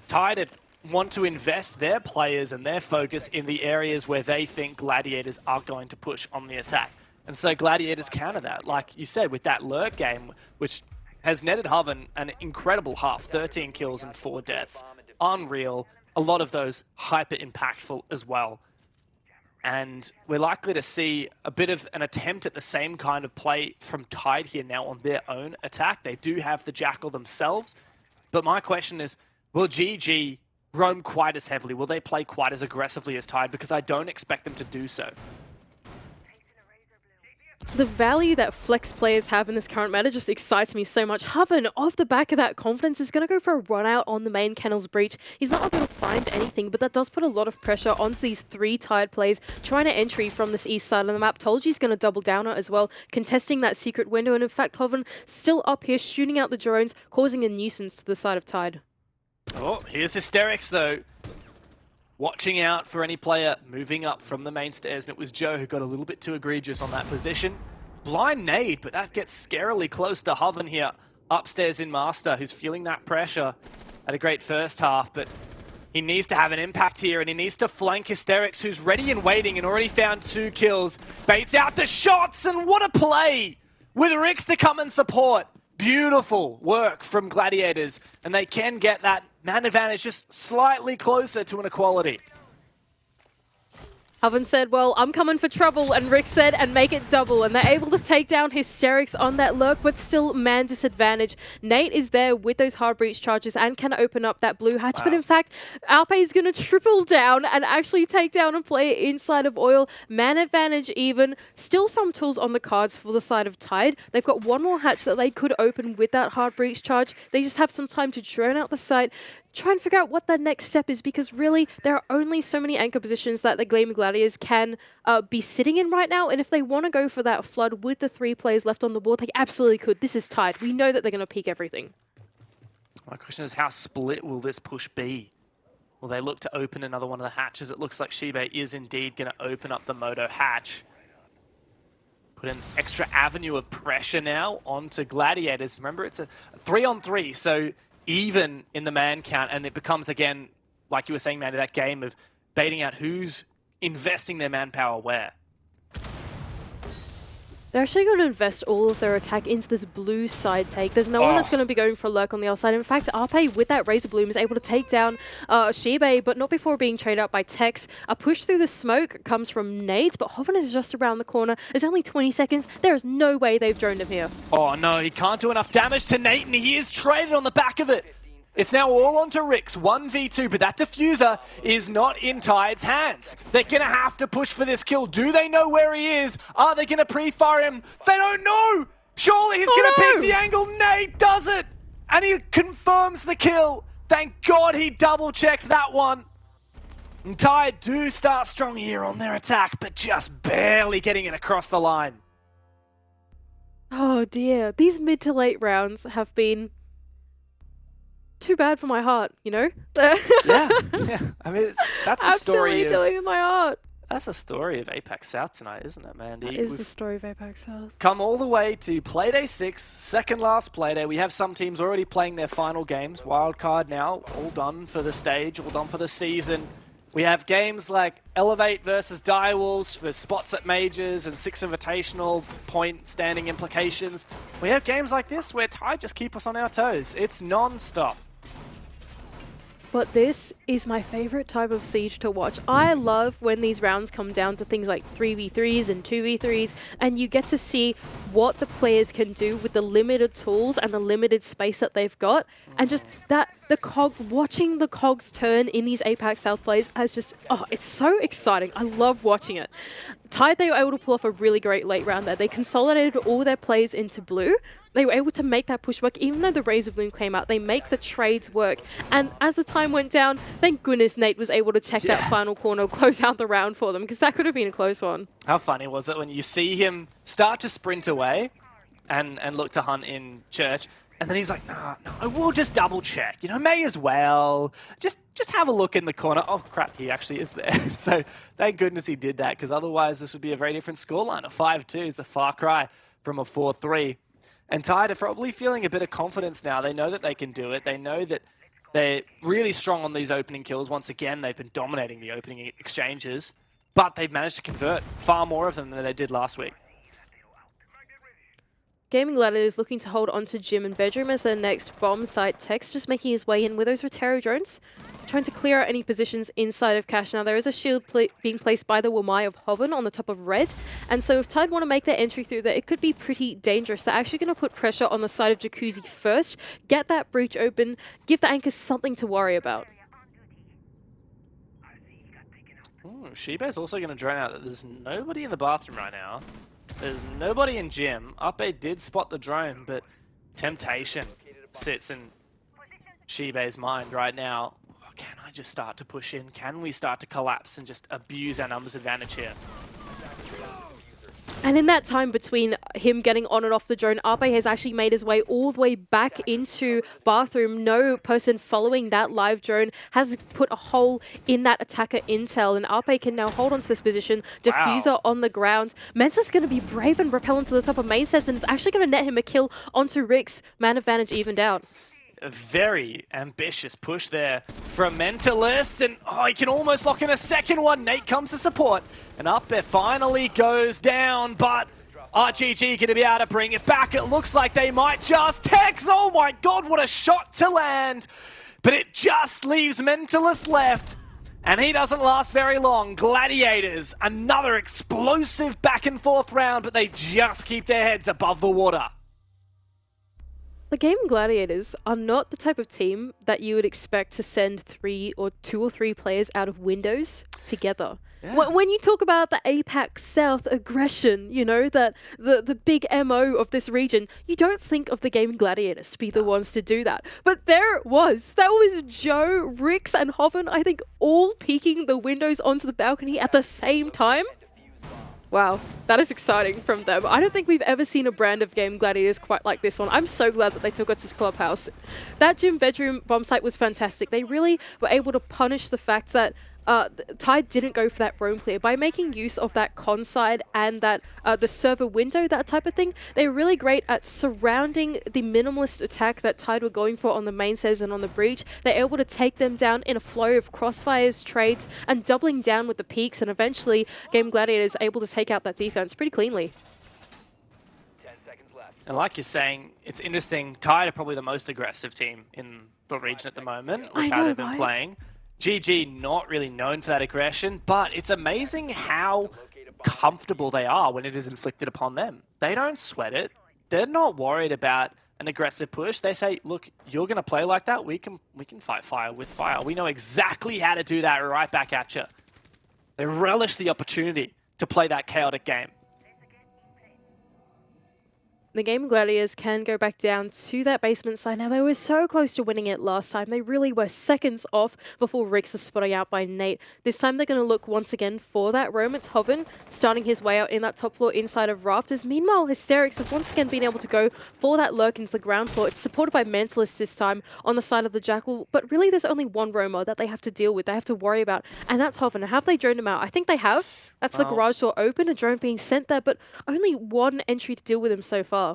TYDE want to invest their players and their focus in the areas where they think Gladiators are going to push on the attack. And so Gladiators counter that, like you said, with that lurk game, which has netted Hoven an incredible half, 13 kills and 4 deaths. Unreal, a lot of those hyper impactful as well. And we're likely to see a bit of an attempt at the same kind of play from TYDE here now on their own attack. They do have the Jackal themselves, but my question is, will GG roam quite as heavily? Will they play quite as aggressively as TYDE? Because I don't expect them to do so. The value that flex players have in this current meta just excites me so much. Hoven, off the back of that confidence, is going to go for a run out on the main Kennel's breach. He's not able to find anything, but that does put a lot of pressure onto these 3 TYDE players trying to entry from this east side of the map. Told you he's going to double down on it as well, contesting that secret window. And in fact, Hoven still up here shooting out the drones, causing a nuisance to the side of TYDE. Oh, here's Hysterics though. Watching out for any player moving up from the main stairs, and it was Joe who got a little bit too egregious on that position. Blind nade, but that gets scarily close to Hoven here upstairs in Master, who's feeling that pressure. Had a great first half, but he needs to have an impact here, and he needs to flank Hysterics, who's ready and waiting and already found 2 kills. Baits out the shots, and what a play with Rix to come and support. Beautiful work from Gladiators, and they can get that man advantage just slightly closer to an equality. Hoven said, well, I'm coming for trouble, and Rick said, and make it double. And they're able to take down Hysterics on that lurk, but still man disadvantage. Nate is there with those hard breach charges and can open up that blue hatch. Wow. But in fact, Alpe is going to triple down and actually take down a player inside of Oil. Man advantage even. Still some tools on the cards for the side of TYDE. They've got one more hatch that they could open with that hard breach charge. They just have some time to drone out the site, try and figure out what that next step is, because really there are only so many anchor positions that the Gleaming Gladiators can be sitting in right now, and if they want to go for that flood with the 3 players left on the board, they absolutely could. This is TYDE. We know that they're going to peak everything. My question is, how split will this push be? Will they look to open another one of the hatches? It looks like Shibe is indeed going to open up the Moto hatch. Put an extra avenue of pressure now onto Gladiators. Remember, it's a 3-on-3, so even in the man count, and it becomes, again, like you were saying, Mandy, that game of baiting out who's investing their manpower where. They're actually going to invest all of their attack into this blue side take. There's no one that's going to be going for a lurk on the other side. In fact, Arpe with that Razor Bloom is able to take down Shibe, but not before being traded out by Tex. A push through the smoke comes from Nades, but Hoven is just around the corner. There's only 20 seconds. There is no way they've droned him here. Oh no, he can't do enough damage to Nate, and he is traded on the back of it. It's now all onto Rix, 1v2, but that diffuser is not in TYDE's hands. They're going to have to push for this kill. Do they know where he is? Are they going to pre-fire him? They don't know! Surely he's going to pick the angle. Nate does it! And he confirms the kill. Thank God he double-checked that one. And TYDE do start strong here on their attack, but just barely getting it across the line. Oh dear, these mid to late rounds have been too bad for my heart, you know? Yeah. I mean, that's the story Absolutely doing with my heart. That's the story of APAC South tonight, isn't it, Mandy? That is the story of APAC South. Come all the way to Playday 6, second last Playday. We have some teams already playing their final games. Wildcard now, all done for the stage, all done for the season. We have games like Elevate versus Direwolves for spots at majors and 6 invitational point standing implications. We have games like this where TYDE just keep us on our toes. It's non-stop. But this is my favorite type of Siege to watch. I love when these rounds come down to things like 3v3s and 2v3s, and you get to see what the players can do with the limited tools and the limited space that they've got. And just that, watching the cogs turn in these APAC South plays has just, oh, it's so exciting. I love watching it. TYDE, they were able to pull off a really great late round there. They consolidated all their plays into blue. They were able to make that push work, even though the Razor Bloom came out. They make the trades work. And as the time went down, thank goodness Nate was able to check that final corner, close out the round for them, because that could have been a close one. How funny was it when you see him start to sprint away and look to hunt in church, and then he's like, no, we'll just double check. You know, may as well. Just have a look in the corner. Oh, crap, he actually is there. So thank goodness he did that, because otherwise this would be a very different scoreline. A 5-2 is a far cry from a 4-3. And TYDE are probably feeling a bit of confidence now. They know that they can do it. They know that they're really strong on these opening kills. Once again, they've been dominating the opening exchanges, but they've managed to convert far more of them than they did last week. Gaming Gladiators looking to hold on to Gym and Bedroom as their next bomb site. Tex just making his way in with those Rotero drones, trying to clear out any positions inside of Cash. Now there is a shield being placed by the Wamai of Hoven on the top of red, and so if TYDE want to make their entry through there, it could be pretty dangerous. They're actually going to put pressure on the side of Jacuzzi first, get that breach open, give the anchors something to worry about. Shiba's also going to drone out that there's nobody in the bathroom right now. There's nobody in gym. Upe did spot the drone, but temptation sits in Shiba's mind right now. Oh, can I just start to push in? Can we start to collapse and just abuse our numbers advantage here? And in that time between him getting on and off the drone, Ape has actually made his way all the way back into bathroom. No person following that live drone has put a hole in that attacker intel, and Ape can now hold on to this position. Diffuser on the ground. Menta's going to be brave and rappel into the top of main sets, and it's actually going to net him a kill onto Rix. Man advantage evened out. A very ambitious push there from Mentalist, and oh, he can almost lock in a second one. Nate comes to support, and Upe finally goes down, but RGG going to be able to bring it back. It looks like they might just Tex. Oh my god, what a shot to land, but it just leaves Mentalist left, and he doesn't last very long. Gladiators, another explosive back and forth round, but they just keep their heads above the water. The Gaming Gladiators are not the type of team that you would expect to send 2 or 3 players out of windows together. Yeah. When you talk about the APAC South aggression, you know, that the big MO of this region, you don't think of the Gaming Gladiators to be the ones to do that. But there it was. That was Joe, Rix, and Hoven, I think, all peeking the windows onto the balcony at the same time. Wow, that is exciting from them. I don't think we've ever seen a brand of Game Gladiators quite like this one. I'm so glad that they took it to Clubhouse. That Gym Bedroom bomb site was fantastic. They really were able to punish the fact that TYDE didn't go for that roam clear. By making use of that con side and that the server window, that type of thing, they were really great at surrounding the minimalist attack that TYDE were going for on the main stairs and on the breach. They're able to take them down in a flow of crossfires, trades, and doubling down with the peaks, and eventually Game Gladiators able to take out that defense pretty cleanly. And like you're saying, it's interesting, TYDE are probably the most aggressive team in the region at the moment with how they've been playing. GG not really known for that aggression, but it's amazing how comfortable they are when it is inflicted upon them. They don't sweat it. They're not worried about an aggressive push. They say, look, you're going to play like that, we can fight fire with fire. We know exactly how to do that right back at you. They relish the opportunity to play that chaotic game. The Gaming Gladiators can go back down to that basement side. Now, they were so close to winning it last time. They really were seconds off before Rix is spotting out by Nate. This time, they're going to look once again for that roam. It's Hoven starting his way out in that top floor inside of Rafters. Meanwhile, Hysterics has once again been able to go for that lurk into the ground floor. It's supported by Mentalist this time on the side of the Jackal. But really, there's only one roamer that they have to deal with, they have to worry about, and that's Hoven. Have they droned him out? I think they have. That's the garage door open, a drone being sent there, but only one entry to deal with him so far.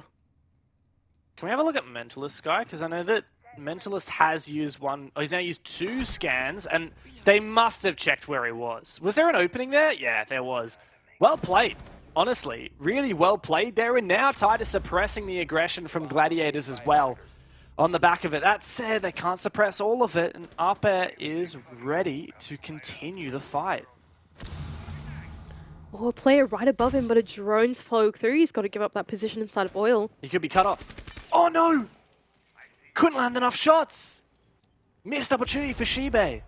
Can we have a look at Mentalist, Guy? Because I know that Mentalist has used one, he's now used 2 scans, and they must have checked where he was. Was there an opening there? Yeah, there was. Well played. Honestly, really well played there, and now TYDE is suppressing the aggression from Gladiators as well. On the back of it, that said, they can't suppress all of it, and APAC is ready to continue the fight. Oh, a player right above him, but a drone's followed through. He's got to give up that position inside of Oil. He could be cut off. Oh no! Couldn't land enough shots! Missed opportunity for Shibe.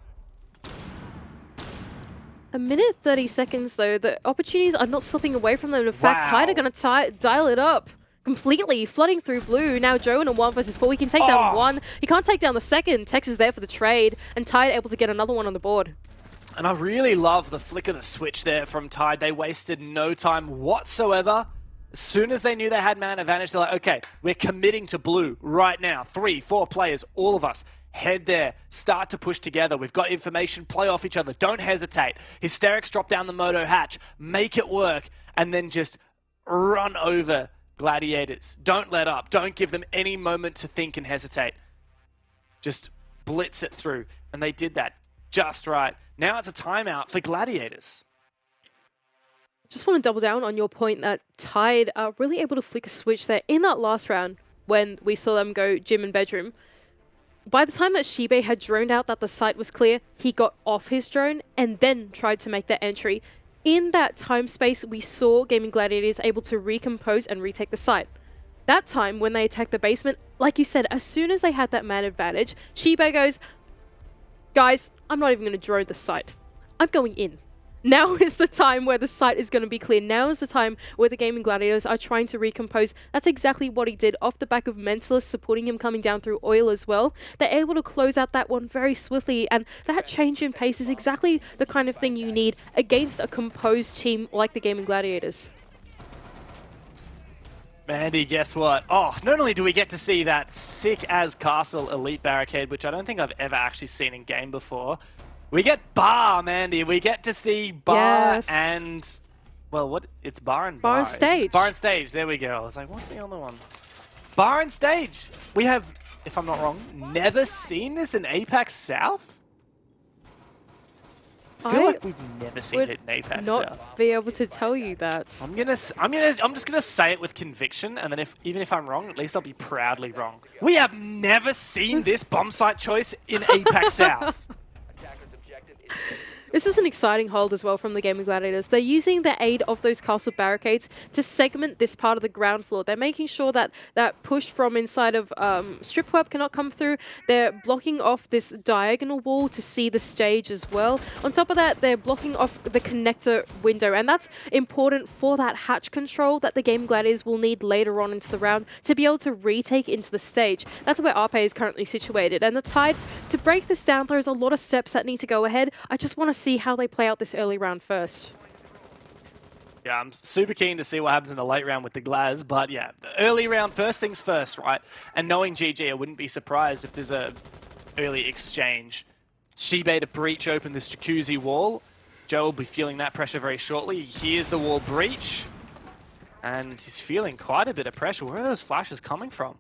A minute 30 seconds though. The opportunities are not slipping away from them. In fact, TYDE are going to dial it up completely, flooding through blue. Now Joe in a 1 versus 4. He can take down one. He can't take down the second. Tex is there for the trade, and TYDE able to get another one on the board. And I really love the flick of the switch there from TYDE. They wasted no time whatsoever. As soon as they knew they had man advantage, they're like, okay, we're committing to blue right now. 3, 4 players, all of us. Head there, start to push together. We've got information, play off each other. Don't hesitate. Hysterics drop down the moto hatch, make it work, and then just run over Gladiators. Don't let up. Don't give them any moment to think and hesitate. Just blitz it through. And they did that just right. Now it's a timeout for Gladiators. Just want to double down on your point that TYDE are really able to flick a switch there in that last round when we saw them go gym and bedroom. By the time that Shibe had droned out that the site was clear, he got off his drone and then tried to make that entry. In that time space, we saw Gaming Gladiators able to recompose and retake the site. That time, when they attacked the basement, like you said, as soon as they had that man advantage, Shibe goes, guys, I'm not even going to drone the site. I'm going in. Now is the time where the site is going to be clear. Now is the time where the Gaming Gladiators are trying to recompose. That's exactly what he did off the back of Mentalist supporting him coming down through Oil as well. They're able to close out that one very swiftly, and that change in pace is exactly the kind of thing you need against a composed team like the Gaming Gladiators. Mandy, guess what? Oh, not only do we get to see that sick-as castle elite barricade, which I don't think I've ever actually seen in game before, we get bar, Mandy. We get to see bar and... Well, what? It's bar and bar. Bar and stage. Bar and stage. There we go. I was like, what's the other one? Bar and stage. We have, if I'm not wrong, never seen this in APAC South? I feel like we've never seen it in APAC not South. Be able to tell you that. I'm just gonna say it with conviction, and then even if I'm wrong, at least I'll be proudly wrong. We have never seen this bomb site choice in APAC South. This is an exciting hold as well from the Gaming Gladiators. They're using the aid of those castle barricades to segment this part of the ground floor. They're making sure that that push from inside of Strip Club cannot come through. They're blocking off this diagonal wall to see the stage as well. On top of that, they're blocking off the connector window, and that's important for that hatch control that the Gaming Gladiators will need later on into the round to be able to retake into the stage. That's where APAC is currently situated, and the TYDE, to break this down, there's a lot of steps that need to go ahead. I just want to see how they play out this early round first. Yeah, I'm super keen to see what happens in the late round with the Glaz, but yeah, the early round, first things first, right? And knowing GG, I wouldn't be surprised if there's a early exchange. Shibe to breach open this jacuzzi wall. Joe will be feeling that pressure very shortly. He hears the wall breach, and he's feeling quite a bit of pressure. Where are those flashes coming from?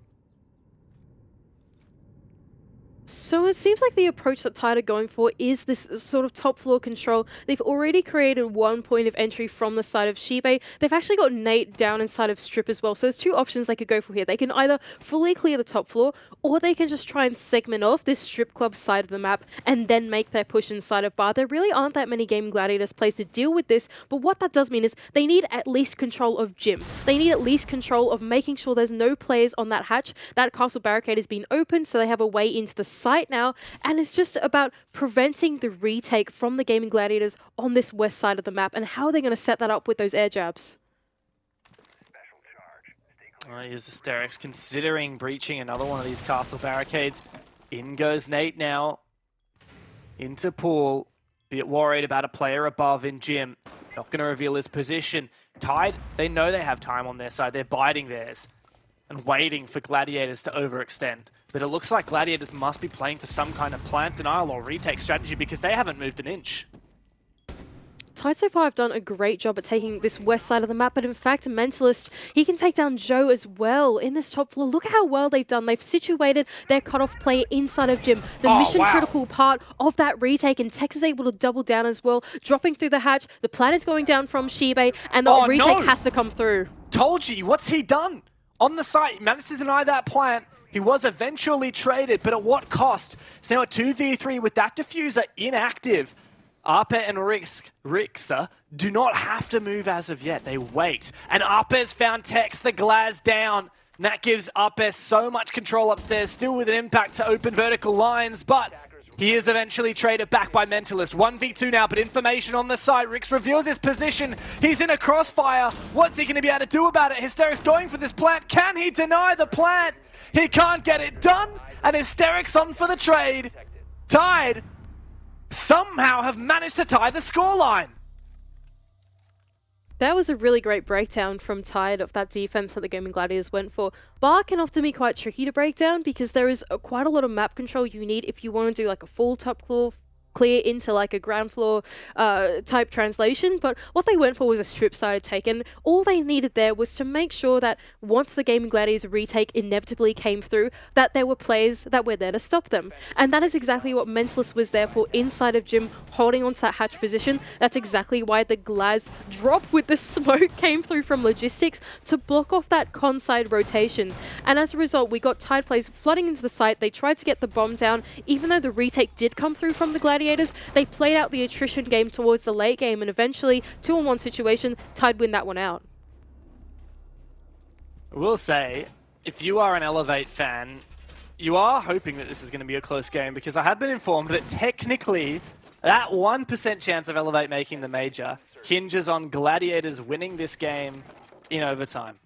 So it seems like the approach that TYDE are going for is this sort of top floor control. They've already created one point of entry from the side of Shibe. They've actually got Nate down inside of Strip as well. So there's 2 options they could go for here. They can either fully clear the top floor, or they can just try and segment off this Strip Club side of the map and then make their push inside of bar. There really aren't that many Gaming Gladiators plays to deal with this, but what that does mean is they need at least control of gym. They need at least control of making sure there's no players on that hatch. That castle barricade has been opened, so they have a way into the site now, and it's just about preventing the retake from the Gaming Gladiators on this west side of the map and how they're going to set that up with those air jabs. Here's Asterix considering breaching another one of these castle barricades. In goes Nate now. Into pool. Bit worried about a player above in gym. Not going to reveal his position. TYDE, they know they have time on their side. They're biding theirs and waiting for Gladiators to overextend. But it looks like Gladiators must be playing for some kind of plant denial or retake strategy because they haven't moved an inch. TYDE so far have done a great job at taking this west side of the map, but in fact, Mentalist, he can take down Joe as well in this top floor. Look at how well they've done. They've situated their cutoff player inside of Jim, the mission-critical part of that retake, and Tex is able to double down as well, dropping through the hatch. The planet's going down from Shibe, and the retake has to come through. Told you, what's he done? On the site, he managed to deny that plant. He was eventually traded, but at what cost? It's now a 2v3 with that diffuser inactive. Arpe and Rixa do not have to move as of yet. They wait. And Arpe's found Tex, the Glaz down. And that gives Arpe so much control upstairs, still with an impact to open vertical lines, but he is eventually traded back by Mentalist. 1v2 now, but information on the side. Rix reveals his position. He's in a crossfire. What's he going to be able to do about it? Hysteric's going for this plant. Can he deny the plant? He can't get it done. And Hysteric's on for the trade. TYDE somehow have managed to tie the scoreline. That was a really great breakdown from TYDE of that defense that the Gaming Gladiators went for. Bar can often be quite tricky to break down because there is quite a lot of map control you need if you want to do like a full top floor clear into like a ground floor type translation, but what they went for was a strip-sided take, and all they needed there was to make sure that once the Gaming Gladiators retake inevitably came through, that there were players that were there to stop them. And that is exactly what Mentalist was there for inside of Gym, holding onto that hatch position. That's exactly why the Glaz drop with the smoke came through from logistics to block off that con side rotation. And as a result, we got TYDE players flooding into the site. They tried to get the bomb down, even though the retake did come through from the Gladiators. They played out the attrition game towards the late game, and eventually, 2-on-1 situation, TYDE win that one out. I will say, if you are an Elevate fan, you are hoping that this is going to be a close game, because I have been informed that technically, that 1% chance of Elevate making the major hinges on Gladiators winning this game in overtime.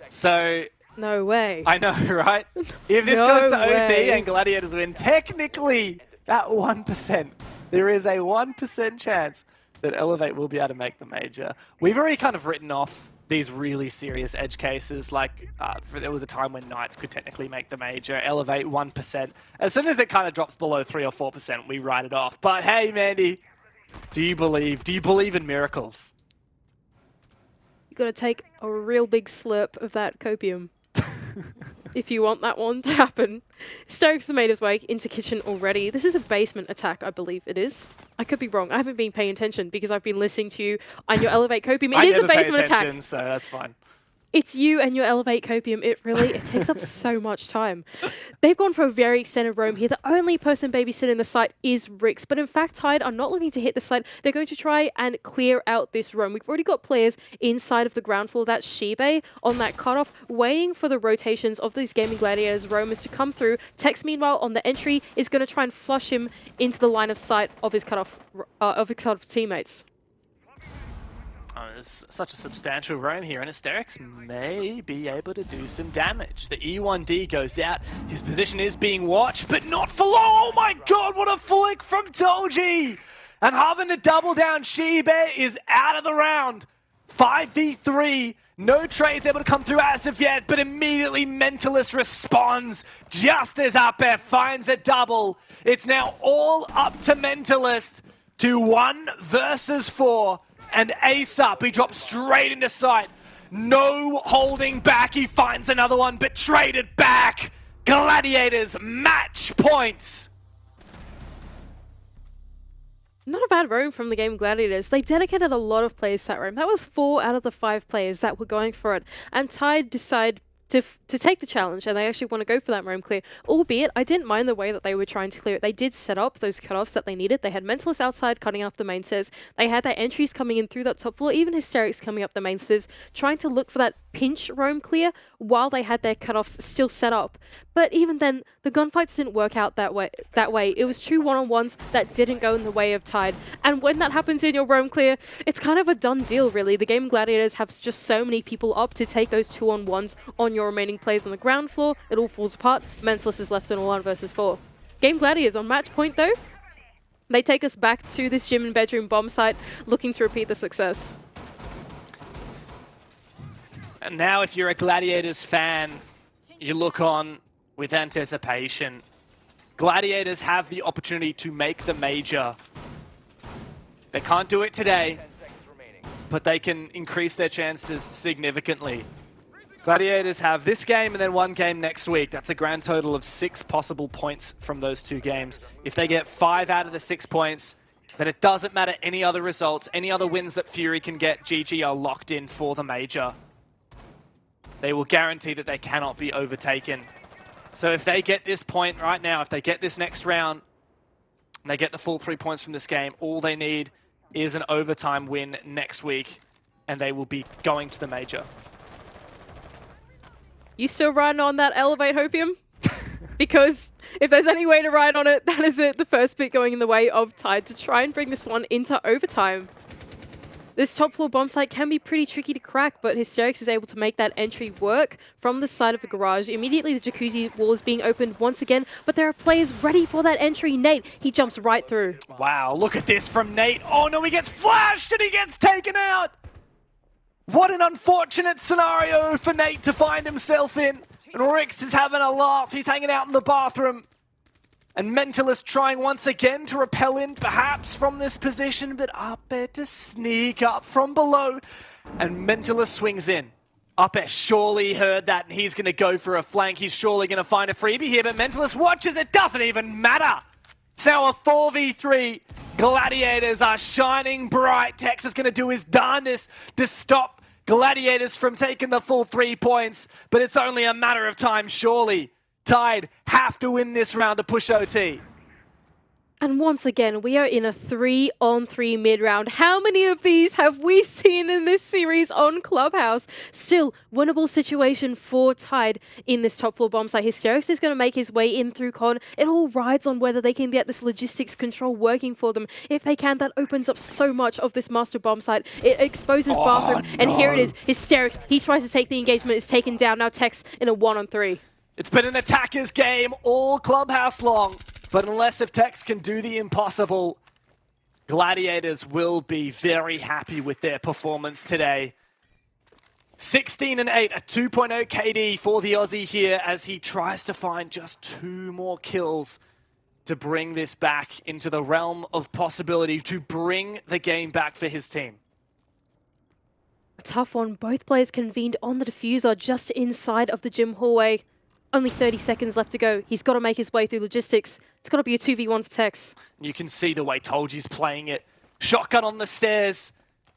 So... No way. I know, right? If this goes to OT and Gladiators win, technically... that 1%, there is a 1% chance that Elevate will be able to make the major. We've already kind of written off these really serious edge cases, like there was a time when Knights could technically make the major. Elevate 1%. As soon as it kind of drops below 3 or 4%, we write it off. But hey, Mandy, do you believe in miracles? You gotta take a real big slurp of that copium. If you want that one to happen. Stokes has made his way into kitchen already. This is a basement attack, I believe it is. I could be wrong. I haven't been paying attention because I've been listening to you on your Elevate Copium. It is a basement attack. So that's fine. It's you and your Elevate Copium. It takes up so much time. They've gone for a very extended roam here. The only person babysitting the site is Rix, but in fact, TYDE are not looking to hit the site. They're going to try and clear out this roam. We've already got players inside of the ground floor. That's Shibe on that cutoff, waiting for the rotations of these Gaming Gladiators roamers to come through. Tex, meanwhile, on the entry, is going to try and flush him into the line of sight of his cutoff teammates. There's such a substantial roam here, and Asterix may be able to do some damage. The E1D goes out. His position is being watched, but not for long. Oh my god, what a flick from Toji! And having to double down, Shibe is out of the round. 5v3. No trades able to come through as of yet, but immediately Mentalist responds just as Ape finds a double. It's now all up to Mentalist to 1 versus 4. And ace up, he drops straight into sight. No holding back, he finds another one, but traded back. Gladiators match points. Not a bad roam from the Gaming Gladiators. They dedicated a lot of players to that roam. That was 4 out of the 5 players that were going for it. And TYDE decide to take the challenge, and they actually want to go for that roam clear. Albeit, I didn't mind the way that they were trying to clear it. They did set up those cutoffs that they needed. They had Mentalist outside cutting off the main stairs. They had their entries coming in through that top floor, even Hysterics coming up the main stairs, trying to look for that pinch roam clear while they had their cutoffs still set up. But even then, the gunfights didn't work out that way. It was 2 one-on-ones that didn't go in the way of TYDE. And when that happens in your roam clear, it's kind of a done deal, really. The Game Gladiators have just so many people up to take those 2-on-1s on your remaining players on the ground floor. It all falls apart. Mentalist is left in a 1 versus 4. Game Gladiators on match point, though. They take us back to this gym and bedroom bomb site, looking to repeat the success. And now if you're a Gladiators fan, you look on with anticipation. Gladiators have the opportunity to make the major. They can't do it today, but they can increase their chances significantly. Gladiators have this game and then 1 game next week. That's a grand total of 6 possible points from those 2 games. If they get 5 out of the 6 points, then it doesn't matter any other results, any other wins that Fury can get, GG are locked in for the major. They will guarantee that they cannot be overtaken. So if they get this point right now, if they get this next round, and they get the full 3 points from this game, all they need is an overtime win next week, and they will be going to the major. You still riding on that Elevate Hopium? Because if there's any way to ride on it, that is it. The first bit going in the way of TYDE to try and bring this one into overtime. This top floor bomb site can be pretty tricky to crack, but Hysterics is able to make that entry work from the side of the garage. Immediately the jacuzzi wall is being opened once again, but there are players ready for that entry. Nate, he jumps right through. Wow, look at this from Nate. Oh no, he gets flashed and he gets taken out. What an unfortunate scenario for Nate to find himself in. And Rix is having a laugh. He's hanging out in the bathroom. And Mentalist trying once again to repel in, perhaps from this position, but Ape to sneak up from below. And Mentalist swings in. Ape surely heard that, and he's going to go for a flank. He's surely going to find a freebie here, but Mentalist watches. It doesn't even matter. It's now a 4v3. Gladiators are shining bright. Tex is going to do his darndest to stop Gladiators from taking the full 3 points, but it's only a matter of time, surely. TYDE have to win this round to push OT. And once again, we are in a 3-on-3 mid-round. How many of these have we seen in this series on Clubhouse? Still, winnable situation for TYDE in this top floor bomb site. Hysterics is going to make his way in through con. It all rides on whether they can get this logistics control working for them. If they can, that opens up so much of this master bomb site. It exposes bathroom, and here it is. Hysterics, he tries to take the engagement, is taken down. Now Tex in a 1-on-3. It's been an attacker's game all Clubhouse long, but unless if Tex can do the impossible, Gladiators will be very happy with their performance today. 16 and 8, a 2.0 KD for the Aussie here as he tries to find just 2 more kills to bring this back into the realm of possibility, to bring the game back for his team. A tough one. Both players convened on the diffuser just inside of the gym hallway. Only 30 seconds left to go. He's got to make his way through logistics. It's got to be a 2v1 for Tex. You can see the way Tolji's playing it. Shotgun on the stairs.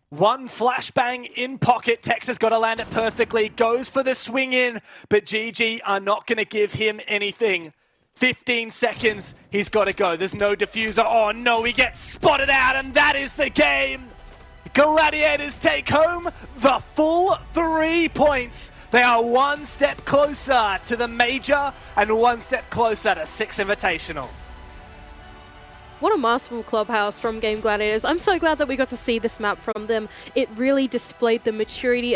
1 flashbang in pocket. Tex has got to land it perfectly. Goes for the swing in, but GG are not going to give him anything. 15 seconds. He's got to go. There's no diffuser. Oh no, he gets spotted out, and that is the game. Gladiators take home the full 3 points. They are 1 step closer to the major and 1 step closer to 6 Invitational. What a masterful Clubhouse from Game Gladiators. I'm so glad that we got to see this map from them. It really displayed the maturity